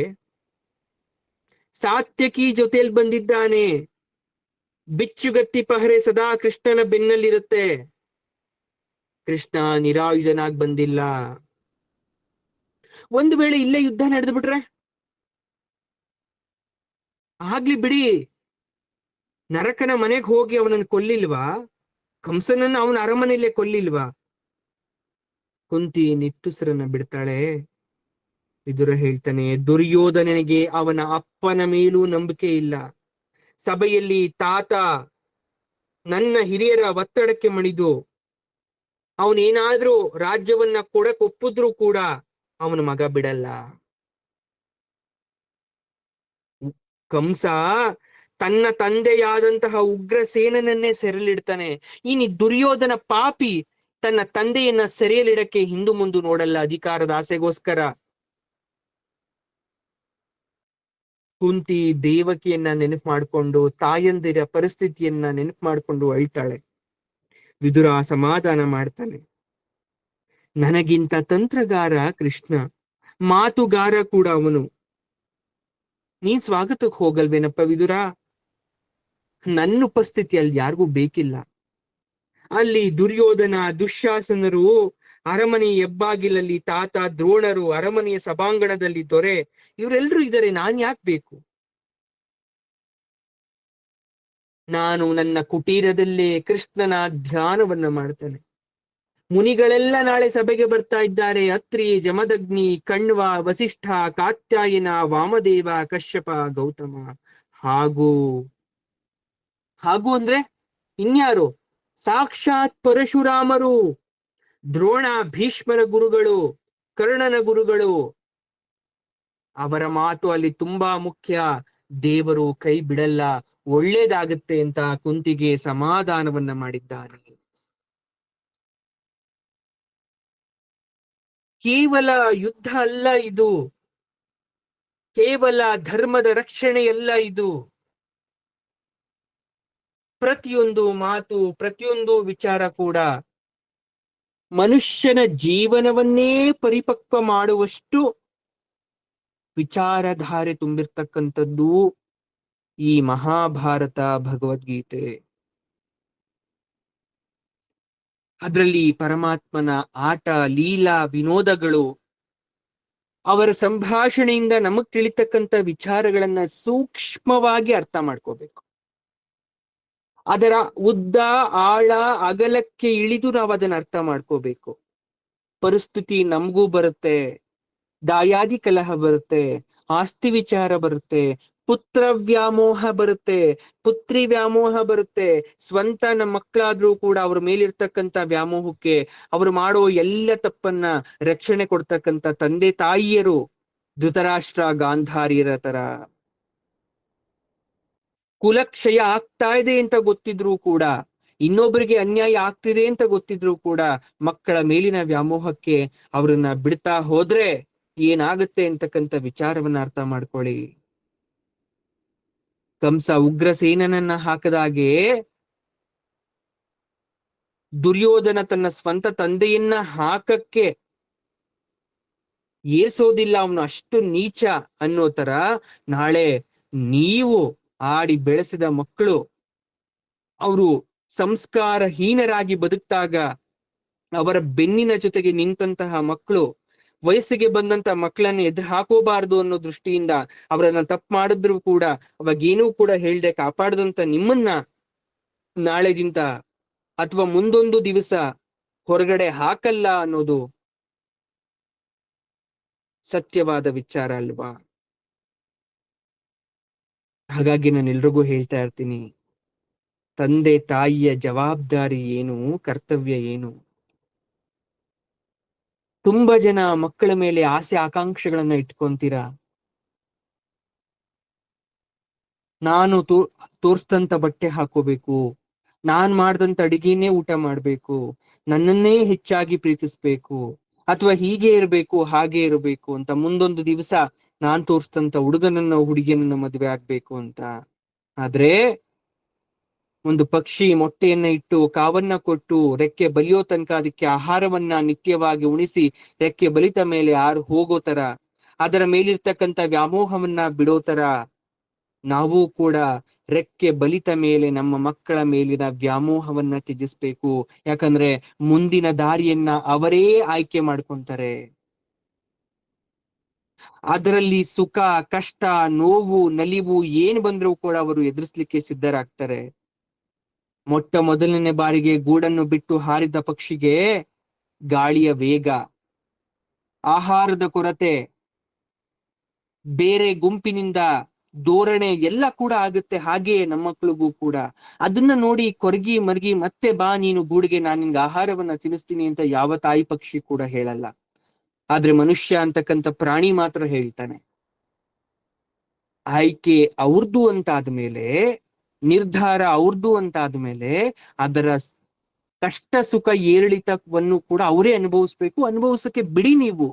ಸಾತ್ಯಕಿ ಜೊತೆಯಲ್ಲಿ ಬಂದಿದ್ದಾನೆ. ಬಿಚ್ಚುಗತ್ತಿ ಪಹರೆ ಸದಾ ಕೃಷ್ಣನ ಬೆನ್ನಲ್ಲಿರುತ್ತೆ. ಕೃಷ್ಣ ನಿರಾಯುಧನಾಗಿ ಬಂದಿಲ್ಲ. ಒಂದು ವೇಳೆ ಇಲ್ಲೇ ಯುದ್ಧ ನಡೆದು ಬಿಟ್ರೆ? ಆಗ್ಲಿ ಬಿಡಿ, ನರಕನ ಮನೆಗೆ ಹೋಗಿ ಅವನನ್ನು ಕೊಲ್ಲಿಲ್ವಾ? ಕಂಸನನ್ನ ಅವನ ಅರಮನೆಯಲ್ಲೇ ಕೊಲ್ಲಿಲ್ವಾ? ಕುಂತಿ ನಿಟ್ಟುಸಿರನ್ನ ಬಿಡ್ತಾಳೆ. ವಿದುರ ಹೇಳ್ತಾನೆ, ದುರ್ಯೋಧನನಿಗೆ ಅವನ ಅಪ್ಪನ ಮೇಲೂ ನಂಬಿಕೆ ಇಲ್ಲ. ಸಭೆಯಲ್ಲಿ ತಾತ ನನ್ನ ಹಿರಿಯರ ಒತ್ತಡಕ್ಕೆ ಮಣಿದು ಅವನೇನಾದ್ರೂ ರಾಜ್ಯವನ್ನ ಕೊಡಕೊಪ್ಪಿದ್ರೂ ಕೂಡ ಅವನ ಮಗ ಬಿಡಲ್ಲ. ಕಂಸ ತನ್ನ ತಂದೆಯಾದಂತಹ ಉಗ್ರಸೇನನ್ನೇ ಸೆರೆಲಿಡ್ತಾನೆ. ಇನ್ನು ದುರ್ಯೋಧನ ಪಾಪಿ ತನ್ನ ತಂದೆಯನ್ನ ಸೆರೆಯಲಿಡಕ್ಕೆ ಹಿಂದು ಮುಂದು ನೋಡಲ್ಲ, ಅಧಿಕಾರದ ಆಸೆಗೋಸ್ಕರ. ಕುಂತಿ ದೇವಕಿಯನ್ನ ನೆನಪು ಮಾಡಿಕೊಂಡು, ತಾಯಂದಿರ ಪರಿಸ್ಥಿತಿಯನ್ನ ನೆನಪು ಮಾಡಿಕೊಂಡು ಅಳ್ತಾಳೆ. ವಿದುರ ಸಮಾಧಾನ ಮಾಡ್ತಾನೆ. ನನಗಿಂತ ತಂತ್ರಗಾರ ಕೃಷ್ಣ, ಮಾತುಗಾರ ಕೂಡ ಅವನು. ನೀನ್ ಸ್ವಾಗತಕ್ಕೆ ಹೋಗಲ್ವೇನಪ್ಪ ವಿದುರ? ನನ್ನ ಉಪಸ್ಥಿತಿ ಅಲ್ಲಿ ಯಾರಿಗೂ ಬೇಕಿಲ್ಲ. ಅಲ್ಲಿ ದುರ್ಯೋಧನ, ದುಶ್ಯಾಸನರು ಅರಮನೆ ಹೆಬ್ಬಾಗಿಲಲ್ಲಿ, ತಾತ ದ್ರೋಣರು ಅರಮನೆಯ ಸಭಾಂಗಣದಲ್ಲಿ ದೊರೆ, ಇವರೆಲ್ಲರೂ ಇದ್ದಾರೆ. ನಾನ್ ಯಾಕೆ ಬೇಕು? ನಾನು ನನ್ನ ಕುಟೀರದಲ್ಲೇ ಕೃಷ್ಣನ ಧ್ಯಾನವನ್ನ ಮಾಡ್ತೇನೆ. ಮುನಿಗಳೆಲ್ಲ ನಾಳೆ ಸಭೆಗೆ ಬರ್ತಾ ಇದ್ದಾರೆ. ಅತ್ರಿ, ಜಮದಗ್ನಿ, ಕಣ್ವ, ವಸಿಷ್ಠ, ಕಾತ್ಯಾಯನ, ವಾಮದೇವ, ಕಶ್ಯಪ, ಗೌತಮ. ಹಾಗೂ ಹಾಗೂ ಅಂದ್ರೆ ಇನ್ಯಾರು? ಸಾಕ್ಷಾತ್ ಪರಶುರಾಮರು, ದ್ರೋಣ, ಭೀಷ್ಮರ ಗುರುಗಳು, ಕರ್ಣನ ಗುರುಗಳು. ಅವರ ಮಾತು ಅಲ್ಲಿ ತುಂಬಾ ಮುಖ್ಯ. ದೇವರು ಕೈ ಬಿಡಲ್ಲ, ಒಳ್ಳೇದಾಗತ್ತೆ ಅಂತ ಕುಂತಿಗೆ ಸಮಾಧಾನವನ್ನ ಮಾಡಿದ್ದಾನೆ. ಕೇವಲ ಯುದ್ಧ ಅಲ್ಲ ಇದು, ಕೇವಲ ಧರ್ಮದ ರಕ್ಷಣೆಯಲ್ಲ ಇದು. ಪ್ರತಿಯೊಂದು ಮಾತು, ಪ್ರತಿಯೊಂದು ವಿಚಾರ ಕೂಡ ಮನುಷ್ಯನ ಜೀವನವನ್ನೇ ಪರಿಪಕ್ವ ಮಾಡುವಷ್ಟು ವಿಚಾರಧಾರೆ ತುಂಬಿರ್ತಕ್ಕಂಥದ್ದು ಈ ಮಹಾಭಾರತ, ಭಗವದ್ಗೀತೆ. ಅದರಲ್ಲಿ ಪರಮಾತ್ಮನ ಆಟ, ಲೀಲಾ, ವಿನೋದಗಳು, ಅವರ ಸಂಭಾಷಣೆಯಿಂದ ನಮಗ್ ತಿಳಿತಕ್ಕಂಥ ವಿಚಾರಗಳನ್ನ ಸೂಕ್ಷ್ಮವಾಗಿ ಅರ್ಥ ಮಾಡ್ಕೋಬೇಕು. ಅದರ ಉದ್ದ, ಆಳ, ಅಗಲಕ್ಕೆ ಇಳಿದು ನಾವು ಅದನ್ನ ಅರ್ಥ ಮಾಡ್ಕೋಬೇಕು. ಪರಿಸ್ಥಿತಿ ನಮಗೂ ಬರುತ್ತೆ, ದಾಯಾದಿ ಕಲಹ ಬರುತ್ತೆ, ಆಸ್ತಿ ವಿಚಾರ ಬರುತ್ತೆ, ಪುತ್ರ ವ್ಯಾಮೋಹ ಬರುತ್ತೆ, ಪುತ್ರಿ ವ್ಯಾಮೋಹ ಬರುತ್ತೆ. ಸ್ವಂತ ನಮ್ಮ ಮಕ್ಕಳಾದ್ರೂ ಕೂಡ ಅವ್ರ ಮೇಲಿರ್ತಕ್ಕಂಥ ವ್ಯಾಮೋಹಕ್ಕೆ, ಅವರು ಮಾಡೋ ಎಲ್ಲ ತಪ್ಪನ್ನ ರಕ್ಷಣೆ ಕೊಡ್ತಕ್ಕಂಥ ತಂದೆ ತಾಯಿಯರು ಧೃತರಾಷ್ಟ್ರ, ಗಾಂಧಾರಿಯರ ತರ. ಕುಲಕ್ಷಯ ಆಗ್ತಾ ಇದೆ ಅಂತ ಗೊತ್ತಿದ್ರು ಕೂಡ, ಇನ್ನೊಬ್ಬರಿಗೆ ಅನ್ಯಾಯ ಆಗ್ತಿದೆ ಅಂತ ಗೊತ್ತಿದ್ರು ಕೂಡ, ಮಕ್ಕಳ ಮೇಲಿನ ವ್ಯಾಮೋಹಕ್ಕೆ ಅವರನ್ನ ಬಿಡ್ತಾ ಹೋದ್ರೆ ಏನಾಗುತ್ತೆ ಅಂತಕ್ಕಂಥ ವಿಚಾರವನ್ನ ಅರ್ಥ ಮಾಡ್ಕೊಳ್ಳಿ. ಕಂಸ ಉಗ್ರಸೇನನನ್ನ ಹಾಕದಾಗೆ ದುರ್ಯೋಧನ ತನ್ನ ಸ್ವಂತ ತಂದೆಯನ್ನ ಹಾಕಕ್ಕೆ ಏರ್ಸೋದಿಲ್ಲ, ಅವನು ಅಷ್ಟು ನೀಚ ಅನ್ನೋ ತರ ನಾಳೆ ನೀವು ಆಡಿ ಬೆಳೆಸಿದ ಮಕ್ಕಳು ಅವರು ಸಂಸ್ಕಾರಹೀನರಾಗಿ ಬದುಕ್ತಾಗ ಅವರ ಬೆನ್ನಿನ ಜೊತೆಗೆ ನಿಂತಹ ಮಕ್ಕಳು, ವಯಸ್ಸಿಗೆ ಬಂದಂತ ಮಕ್ಕಳನ್ನ ಎದುರು ಹಾಕೋಬಾರ್ದು ಅನ್ನೋ ದೃಷ್ಟಿಯಿಂದ ಅವರನ್ನ ತಪ್ಪು ಮಾಡಿದ್ರು ಕೂಡ ಅವಾಗೇನೂ ಕೂಡ ಹೇಳ್ದೆ ಕಾಪಾಡದಂತ ನಿಮ್ಮನ್ನ ನಾಳೆದಿಂದ ಅಥವಾ ಮುಂದೊಂದು ದಿವಸ ಹೊರಗಡೆ ಹಾಕಲ್ಲ ಅನ್ನೋದು ಸತ್ಯವಾದ ವಿಚಾರ ಅಲ್ವಾ? ಹಾಗಾಗಿ ನಾನು ಎಲ್ರಿಗೂ ಹೇಳ್ತಾ ಇರ್ತೀನಿ, ತಂದೆ ತಾಯಿಯ ಜವಾಬ್ದಾರಿ ಏನು, ಕರ್ತವ್ಯ ಏನು. ತುಂಬಾ ಜನ ಮಕ್ಕಳ ಮೇಲೆ ಆಸೆ ಆಕಾಂಕ್ಷೆಗಳನ್ನ ಇಟ್ಕೊಂತೀರಾ. ನಾನು ತೋರ್ಸ್ತಂತ ಬಟ್ಟೆ ಹಾಕೋಬೇಕು, ನಾನ್ ಮಾಡ್ದಂತ ಅಡಿಗೆನೇ ಊಟ ಮಾಡ್ಬೇಕು, ನನ್ನನ್ನೇ ಹೆಚ್ಚಾಗಿ ಪ್ರೀತಿಸ್ಬೇಕು, ಅಥವಾ ಹೀಗೆ ಇರಬೇಕು ಹಾಗೆ ಇರಬೇಕು ಅಂತ, ಮುಂದೊಂದು ದಿವಸ ನಾನ್ ತೋರ್ಸ್ತಂತ ಹುಡುಗನನ್ನ ಹುಡುಗಿಯನ್ನ ಮದುವೆ ಆಗ್ಬೇಕು ಅಂತ. ಆದ್ರೆ ಒಂದು ಪಕ್ಷಿ ಮೊಟ್ಟೆಯನ್ನ ಇಟ್ಟು ಕಾವನ್ನ ಕೊಟ್ಟು ರೆಕ್ಕೆ ಬಲಿಯೋ ತನಕ ಅದಕ್ಕೆ ಆಹಾರವನ್ನ ನಿತ್ಯವಾಗಿ ಉಣಿಸಿ ರೆಕ್ಕೆ ಬಲಿತ ಮೇಲೆ ಯಾರು ಹೋಗೋ ತರ, ಅದರ ಮೇಲಿರ್ತಕ್ಕಂಥ ವ್ಯಾಮೋಹವನ್ನ ಬಿಡೋ ತರ ನಾವು ಕೂಡ ರೆಕ್ಕೆ ಬಲಿತ ಮೇಲೆ ನಮ್ಮ ಮಕ್ಕಳ ಮೇಲಿನ ವ್ಯಾಮೋಹವನ್ನ ತ್ಯಜಿಸ್ಬೇಕು. ಯಾಕಂದ್ರೆ ಮುಂದಿನ ದಾರಿಯನ್ನ ಅವರೇ ಆಯ್ಕೆ ಮಾಡ್ಕೊಂತಾರೆ. ಅದರಲ್ಲಿ ಸುಖ, ಕಷ್ಟ, ನೋವು, ನಲಿವು ಏನ್ ಬಂದ್ರೂ ಕೂಡ ಅವರು ಎದುರಿಸ್ಲಿಕ್ಕೆ ಸಿದ್ಧರಾಗ್ತಾರೆ. ಮೊಟ್ಟ ಮೊದಲನೇ ಬಾರಿಗೆ ಗೂಡನ್ನು ಬಿಟ್ಟು ಹಾರಿದ ಪಕ್ಷಿಗೆ ಗಾಳಿಯ ವೇಗ, ಆಹಾರದ ಕೊರತೆ, ಬೇರೆ ಗುಂಪಿನಿಂದ ಧೋರಣೆ ಎಲ್ಲ ಕೂಡ ಆಗುತ್ತೆ. ಹಾಗೆಯೇ ನಮ್ಮ ಮಕ್ಕಳಿಗೂ ಕೂಡ ಅದನ್ನ ನೋಡಿ ಕೊರಗಿ ಮರಗಿ ಮತ್ತೆ ಬಾ ನೀನು ಗೂಡಿಗೆ, ನಾನು ನಿನ್ಗೆ ಆಹಾರವನ್ನ ತಿನ್ನಿಸ್ತೀನಿ ಅಂತ ಯಾವ ತಾಯಿ ಪಕ್ಷಿ ಕೂಡ ಹೇಳಲ್ಲ. ಆದ್ರೆ ಮನುಷ್ಯ ಅಂತಕ್ಕಂಥ ಪ್ರಾಣಿ ಮಾತ್ರ ಹೇಳ್ತಾನೆ. ಆಯ್ಕೆ ಅವ್ರದ್ದು ಅಂತ ಆದ್ಮೇಲೆ, ನಿರ್ಧಾರ ಅವ್ರದ್ದು ಅಂತ ಆದ್ಮೇಲೆ ಅದರ ಕಷ್ಟ ಸುಖ ಏರಿಳಿತವನ್ನು ಕೂಡ ಅವರೇ ಅನುಭವಿಸ್ಬೇಕು. ಅನುಭವಿಸಕ್ಕೆ ಬಿಡಿ. ನೀವು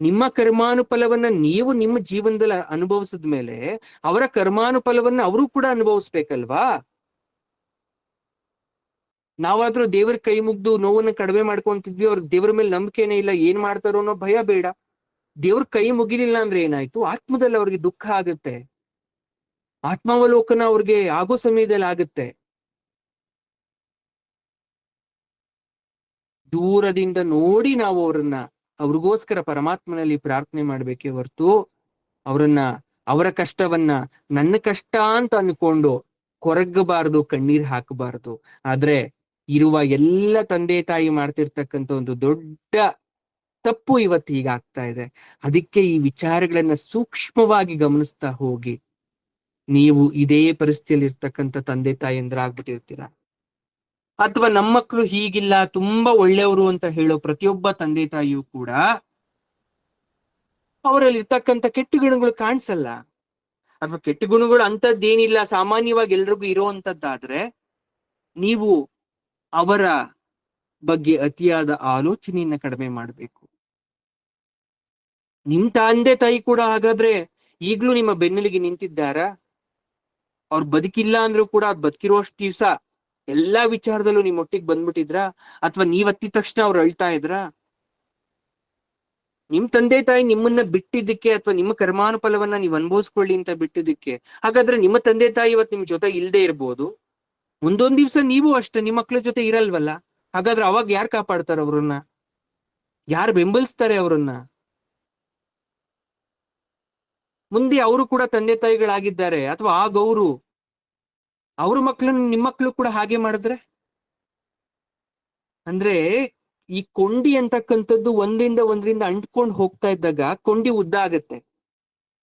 ನಿಮ್ಮ ಕರ್ಮಾನುಫಲವನ್ನ ನೀವು ನಿಮ್ಮ ಜೀವನದಲ್ಲಿ ಅನುಭವಿಸಿದ ಮೇಲೆ ಅವರ ಕರ್ಮಾನುಫಲವನ್ನ ಅವರು ಕೂಡ ಅನುಭವಿಸ್ಬೇಕಲ್ವಾ? ನಾವಾದ್ರೂ ದೇವ್ರ ಕೈ ಮುಗ್ದು ನೋವನ್ನ ಕಡಿಮೆ ಮಾಡ್ಕೊಂತಿದ್ವಿ, ಅವ್ರ ದೇವ್ರ ಮೇಲೆ ನಂಬಿಕೆನೇ ಇಲ್ಲ, ಏನ್ ಮಾಡ್ತಾರೋ ಅನ್ನೋ ಭಯ ಬೇಡ. ದೇವ್ರ ಕೈ ಮುಗಿಲಿಲ್ಲ ಅಂದ್ರೆ ಏನಾಯ್ತು? ಆತ್ಮದಲ್ಲಿ ಅವ್ರಿಗೆ ದುಃಖ ಆಗುತ್ತೆ, ಆತ್ಮಾವಲೋಕನ ಅವ್ರಿಗೆ ಆಗೋ ಸಮಯದಲ್ಲಿ ಆಗುತ್ತೆ. ದೂರದಿಂದ ನೋಡಿ ನಾವು ಅವ್ರಿಗೋಸ್ಕರ ಪರಮಾತ್ಮನಲ್ಲಿ ಪ್ರಾರ್ಥನೆ ಮಾಡ್ಬೇಕೇ ಹೊರ್ತು ಅವರ ಕಷ್ಟವನ್ನ ನನ್ನ ಕಷ್ಟ ಅಂತ ಅನ್ಕೊಂಡು ಕೊರಗಬಾರದು, ಕಣ್ಣೀರ್ ಹಾಕಬಾರದು. ಆದ್ರೆ ಇರುವ ಎಲ್ಲ ತಂದೆ ತಾಯಿ ಮಾಡ್ತಿರ್ತಕ್ಕಂಥ ಒಂದು ದೊಡ್ಡ ತಪ್ಪು ಇವತ್ತು ಈಗ ಆಗ್ತಾ ಇದೆ. ಅದಕ್ಕೆ ಈ ವಿಚಾರಗಳನ್ನ ಸೂಕ್ಷ್ಮವಾಗಿ ಗಮನಿಸ್ತಾ ಹೋಗಿ. ನೀವು ಇದೇ ಪರಿಸ್ಥಿತಿಯಲ್ಲಿ ಇರ್ತಕ್ಕಂಥ ತಂದೆ ತಾಯಿಯಂದ್ರಾಗ್ಬಿಟ್ಟಿರ್ತೀರಾ, ಅಥವಾ ನಮ್ಮ ಮಕ್ಕಳು ಹೀಗಿಲ್ಲ ತುಂಬಾ ಒಳ್ಳೆಯವರು ಅಂತ ಹೇಳೋ ಪ್ರತಿಯೊಬ್ಬ ತಂದೆ ತಾಯಿಯೂ ಕೂಡ ಅವರಲ್ಲಿ ಇರ್ತಕ್ಕಂಥ ಕೆಟ್ಟ ಗುಣಗಳು ಕಾಣಿಸಲ್ಲ, ಅಥವಾ ಕೆಟ್ಟ ಗುಣಗಳು ಅಂತದ್ದೇನಿಲ್ಲ, ಸಾಮಾನ್ಯವಾಗಿ ಎಲ್ರಿಗೂ ಇರುವಂತದ್ದಾದ್ರೆ ನೀವು ಅವರ ಬಗ್ಗೆ ಅತಿಯಾದ ಆಲೋಚನೆಯನ್ನ ಕಡಿಮೆ ಮಾಡಬೇಕು. ನಿಮ್ ತಂದೆ ತಾಯಿ ಕೂಡ ಹಾಗಾದ್ರೆ ಈಗ್ಲೂ ನಿಮ್ಮ ಬೆನ್ನೆಲಿಗೆ ನಿಂತಿದ್ದಾರಾ? ಅವ್ರು ಬದುಕಿಲ್ಲ ಅಂದ್ರೂ ಕೂಡ ಬದುಕಿರೋಷ್ಟು ದಿವ್ಸ ಎಲ್ಲಾ ವಿಚಾರದಲ್ಲೂ ನಿಮ್ ಒಟ್ಟಿಗೆ ಬಂದ್ಬಿಟ್ಟಿದ್ರ, ಅಥವಾ ನೀವ್ ಹತ್ತಿದ ತಕ್ಷಣ ಅವ್ರು ಅಳ್ತಾ ಇದ್ರ? ನಿಮ್ ತಂದೆ ತಾಯಿ ನಿಮ್ಮನ್ನ ಬಿಟ್ಟಿದ್ದಕ್ಕೆ ಅಥವಾ ನಿಮ್ಮ ಕರ್ಮಾನುಫಲವನ್ನ ನೀವು ಅನುಭವಿಸ್ಕೊಳ್ಳಿ ಅಂತ ಬಿಟ್ಟಿದ್ದಕ್ಕೆ, ಹಾಗಾದ್ರೆ ನಿಮ್ಮ ತಂದೆ ತಾಯಿ ಇವತ್ತು ನಿಮ್ ಜೊತೆ ಇಲ್ದೇ ಇರ್ಬೋದು, ಮುಂದೊಂದ್ ದಿವ್ಸ ನೀವು ಅಷ್ಟೇ ನಿಮ್ಮ ಮಕ್ಳ ಜೊತೆ ಇರಲ್ವಲ್ಲ. ಹಾಗಾದ್ರೆ ಅವಾಗ ಯಾರು ಕಾಪಾಡ್ತಾರೆ ಅವ್ರನ್ನ? ಯಾರು ಬೆಂಬಲಿಸ್ತಾರೆ ಅವ್ರನ್ನ? ಮುಂದೆ ಅವರು ಕೂಡ ತಂದೆ ತಾಯಿಗಳಾಗಿದ್ದಾರೆ, ಅಥವಾ ಆಗ ಅವ್ರ ಮಕ್ಳನ್ನ ನಿಮ್ಮ ಮಕ್ಳು ಕೂಡ ಹಾಗೆ ಮಾಡಿದ್ರೆ? ಅಂದ್ರೆ ಈ ಕೊಂಡಿ ಅಂತಕ್ಕಂಥದ್ದು ಒಂದ್ರಿಂದ ಅಂಟ್ಕೊಂಡು ಹೋಗ್ತಾ ಇದ್ದಾಗ ಕೊಂಡಿ ಉದ್ದ ಆಗತ್ತೆ.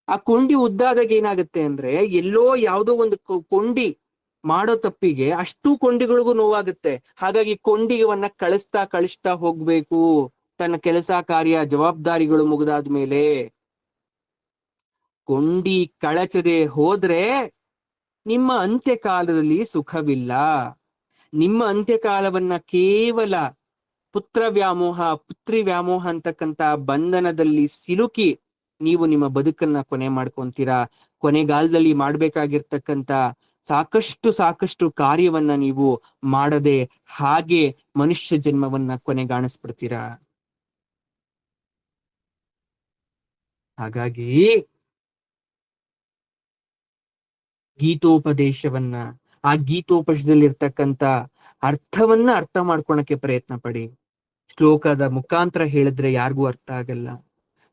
ಆ ಕೊಂಡಿ ಉದ್ದಾದಾಗ ಏನಾಗುತ್ತೆ ಅಂದ್ರೆ, ಎಲ್ಲೋ ಯಾವುದೋ ಒಂದು ಕೊಂಡಿ ಮಾಡೋ ತಪ್ಪಿಗೆ ಅಷ್ಟು ಕೊಂಡಿಗಳಿಗೂ ನೋವಾಗುತ್ತೆ. ಹಾಗಾಗಿ ಕೊಂಡಿವನ್ನ ಕಳಿಸ್ತಾ ಹೋಗ್ಬೇಕು ತನ್ನ ಕೆಲಸ ಕಾರ್ಯ ಜವಾಬ್ದಾರಿಗಳು ಮುಗಿದಾದ್ಮೇಲೆ. ಕೊಂಡಿ ಕಳಚದೆ ಹೋದ್ರೆ ನಿಮ್ಮ ಅಂತ್ಯಕಾಲದಲ್ಲಿ ಸುಖವಿಲ್ಲ. ನಿಮ್ಮ ಅಂತ್ಯಕಾಲವನ್ನ ಕೇವಲ ಪುತ್ರ ವ್ಯಾಮೋಹ, ಪುತ್ರಿ ವ್ಯಾಮೋಹ ಅಂತಕ್ಕಂತ ಬಂಧನದಲ್ಲಿ ಸಿಲುಕಿ ನೀವು ನಿಮ್ಮ ಬದುಕನ್ನ ಕೊನೆ ಮಾಡ್ಕೊಂತೀರಾ. ಕೊನೆಗಾಲದಲ್ಲಿ ಮಾಡ್ಬೇಕಾಗಿರ್ತಕ್ಕಂಥ ಸಾಕಷ್ಟು ಕಾರ್ಯವನ್ನ ನೀವು ಮಾಡದೆ ಹಾಗೆ ಮನುಷ್ಯ ಜನ್ಮವನ್ನ ಕೊನೆಗಾಣಿಸ್ಬಿಡ್ತೀರಾ. ಹಾಗಾಗಿ ಗೀತೋಪದೇಶವನ್ನ, ಆ ಗೀತೋಪದೇಶದಲ್ಲಿರ್ತಕ್ಕಂಥ ಅರ್ಥವನ್ನ ಅರ್ಥ ಮಾಡ್ಕೊಳಕ್ಕೆ ಪ್ರಯತ್ನ ಪಡಿ. ಶ್ಲೋಕದ ಮುಖಾಂತರ ಹೇಳಿದ್ರೆ ಯಾರಿಗೂ ಅರ್ಥ ಆಗಲ್ಲ.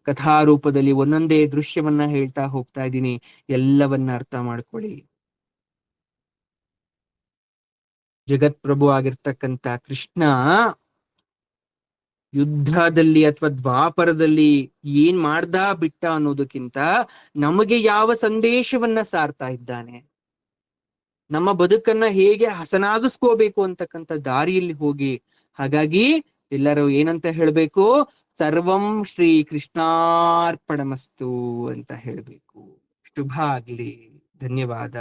ಕಥಾರೂಪದಲ್ಲಿ ಒಂದೊಂದೇ ದೃಶ್ಯವನ್ನ ಹೇಳ್ತಾ ಹೋಗ್ತಾ ಇದ್ದೀನಿ, ಎಲ್ಲವನ್ನ ಅರ್ಥ ಮಾಡ್ಕೊಳ್ಳಿ. ಜಗತ್ಪ್ರಭು ಆಗಿರ್ತಕ್ಕಂಥ ಕೃಷ್ಣ ಯುದ್ಧದಲ್ಲಿ ಅಥವಾ ದ್ವಾಪರದಲ್ಲಿ ಏನ್ ಮಾಡ್ದ ಬಿಟ್ಟ ಅನ್ನೋದಕ್ಕಿಂತ ನಮಗೆ ಯಾವ ಸಂದೇಶವನ್ನ ಸಾರ್ತಾ ಇದ್ದಾನೆ, ನಮ್ಮ ಬದುಕನ್ನ ಹೇಗೆ ಹಸನಾಗಿಸ್ಕೋಬೇಕು ಅಂತಕ್ಕಂಥ ದಾರಿಯಲ್ಲಿ ಹೋಗಿ. ಹಾಗಾಗಿ ಎಲ್ಲರೂ ಏನಂತ ಹೇಳ್ಬೇಕು? ಸರ್ವಂ ಶ್ರೀ ಕೃಷ್ಣಾರ್ಪಣಮಸ್ತು ಅಂತ ಹೇಳ್ಬೇಕು. ಶುಭ ಆಗ್ಲಿ. ಧನ್ಯವಾದ.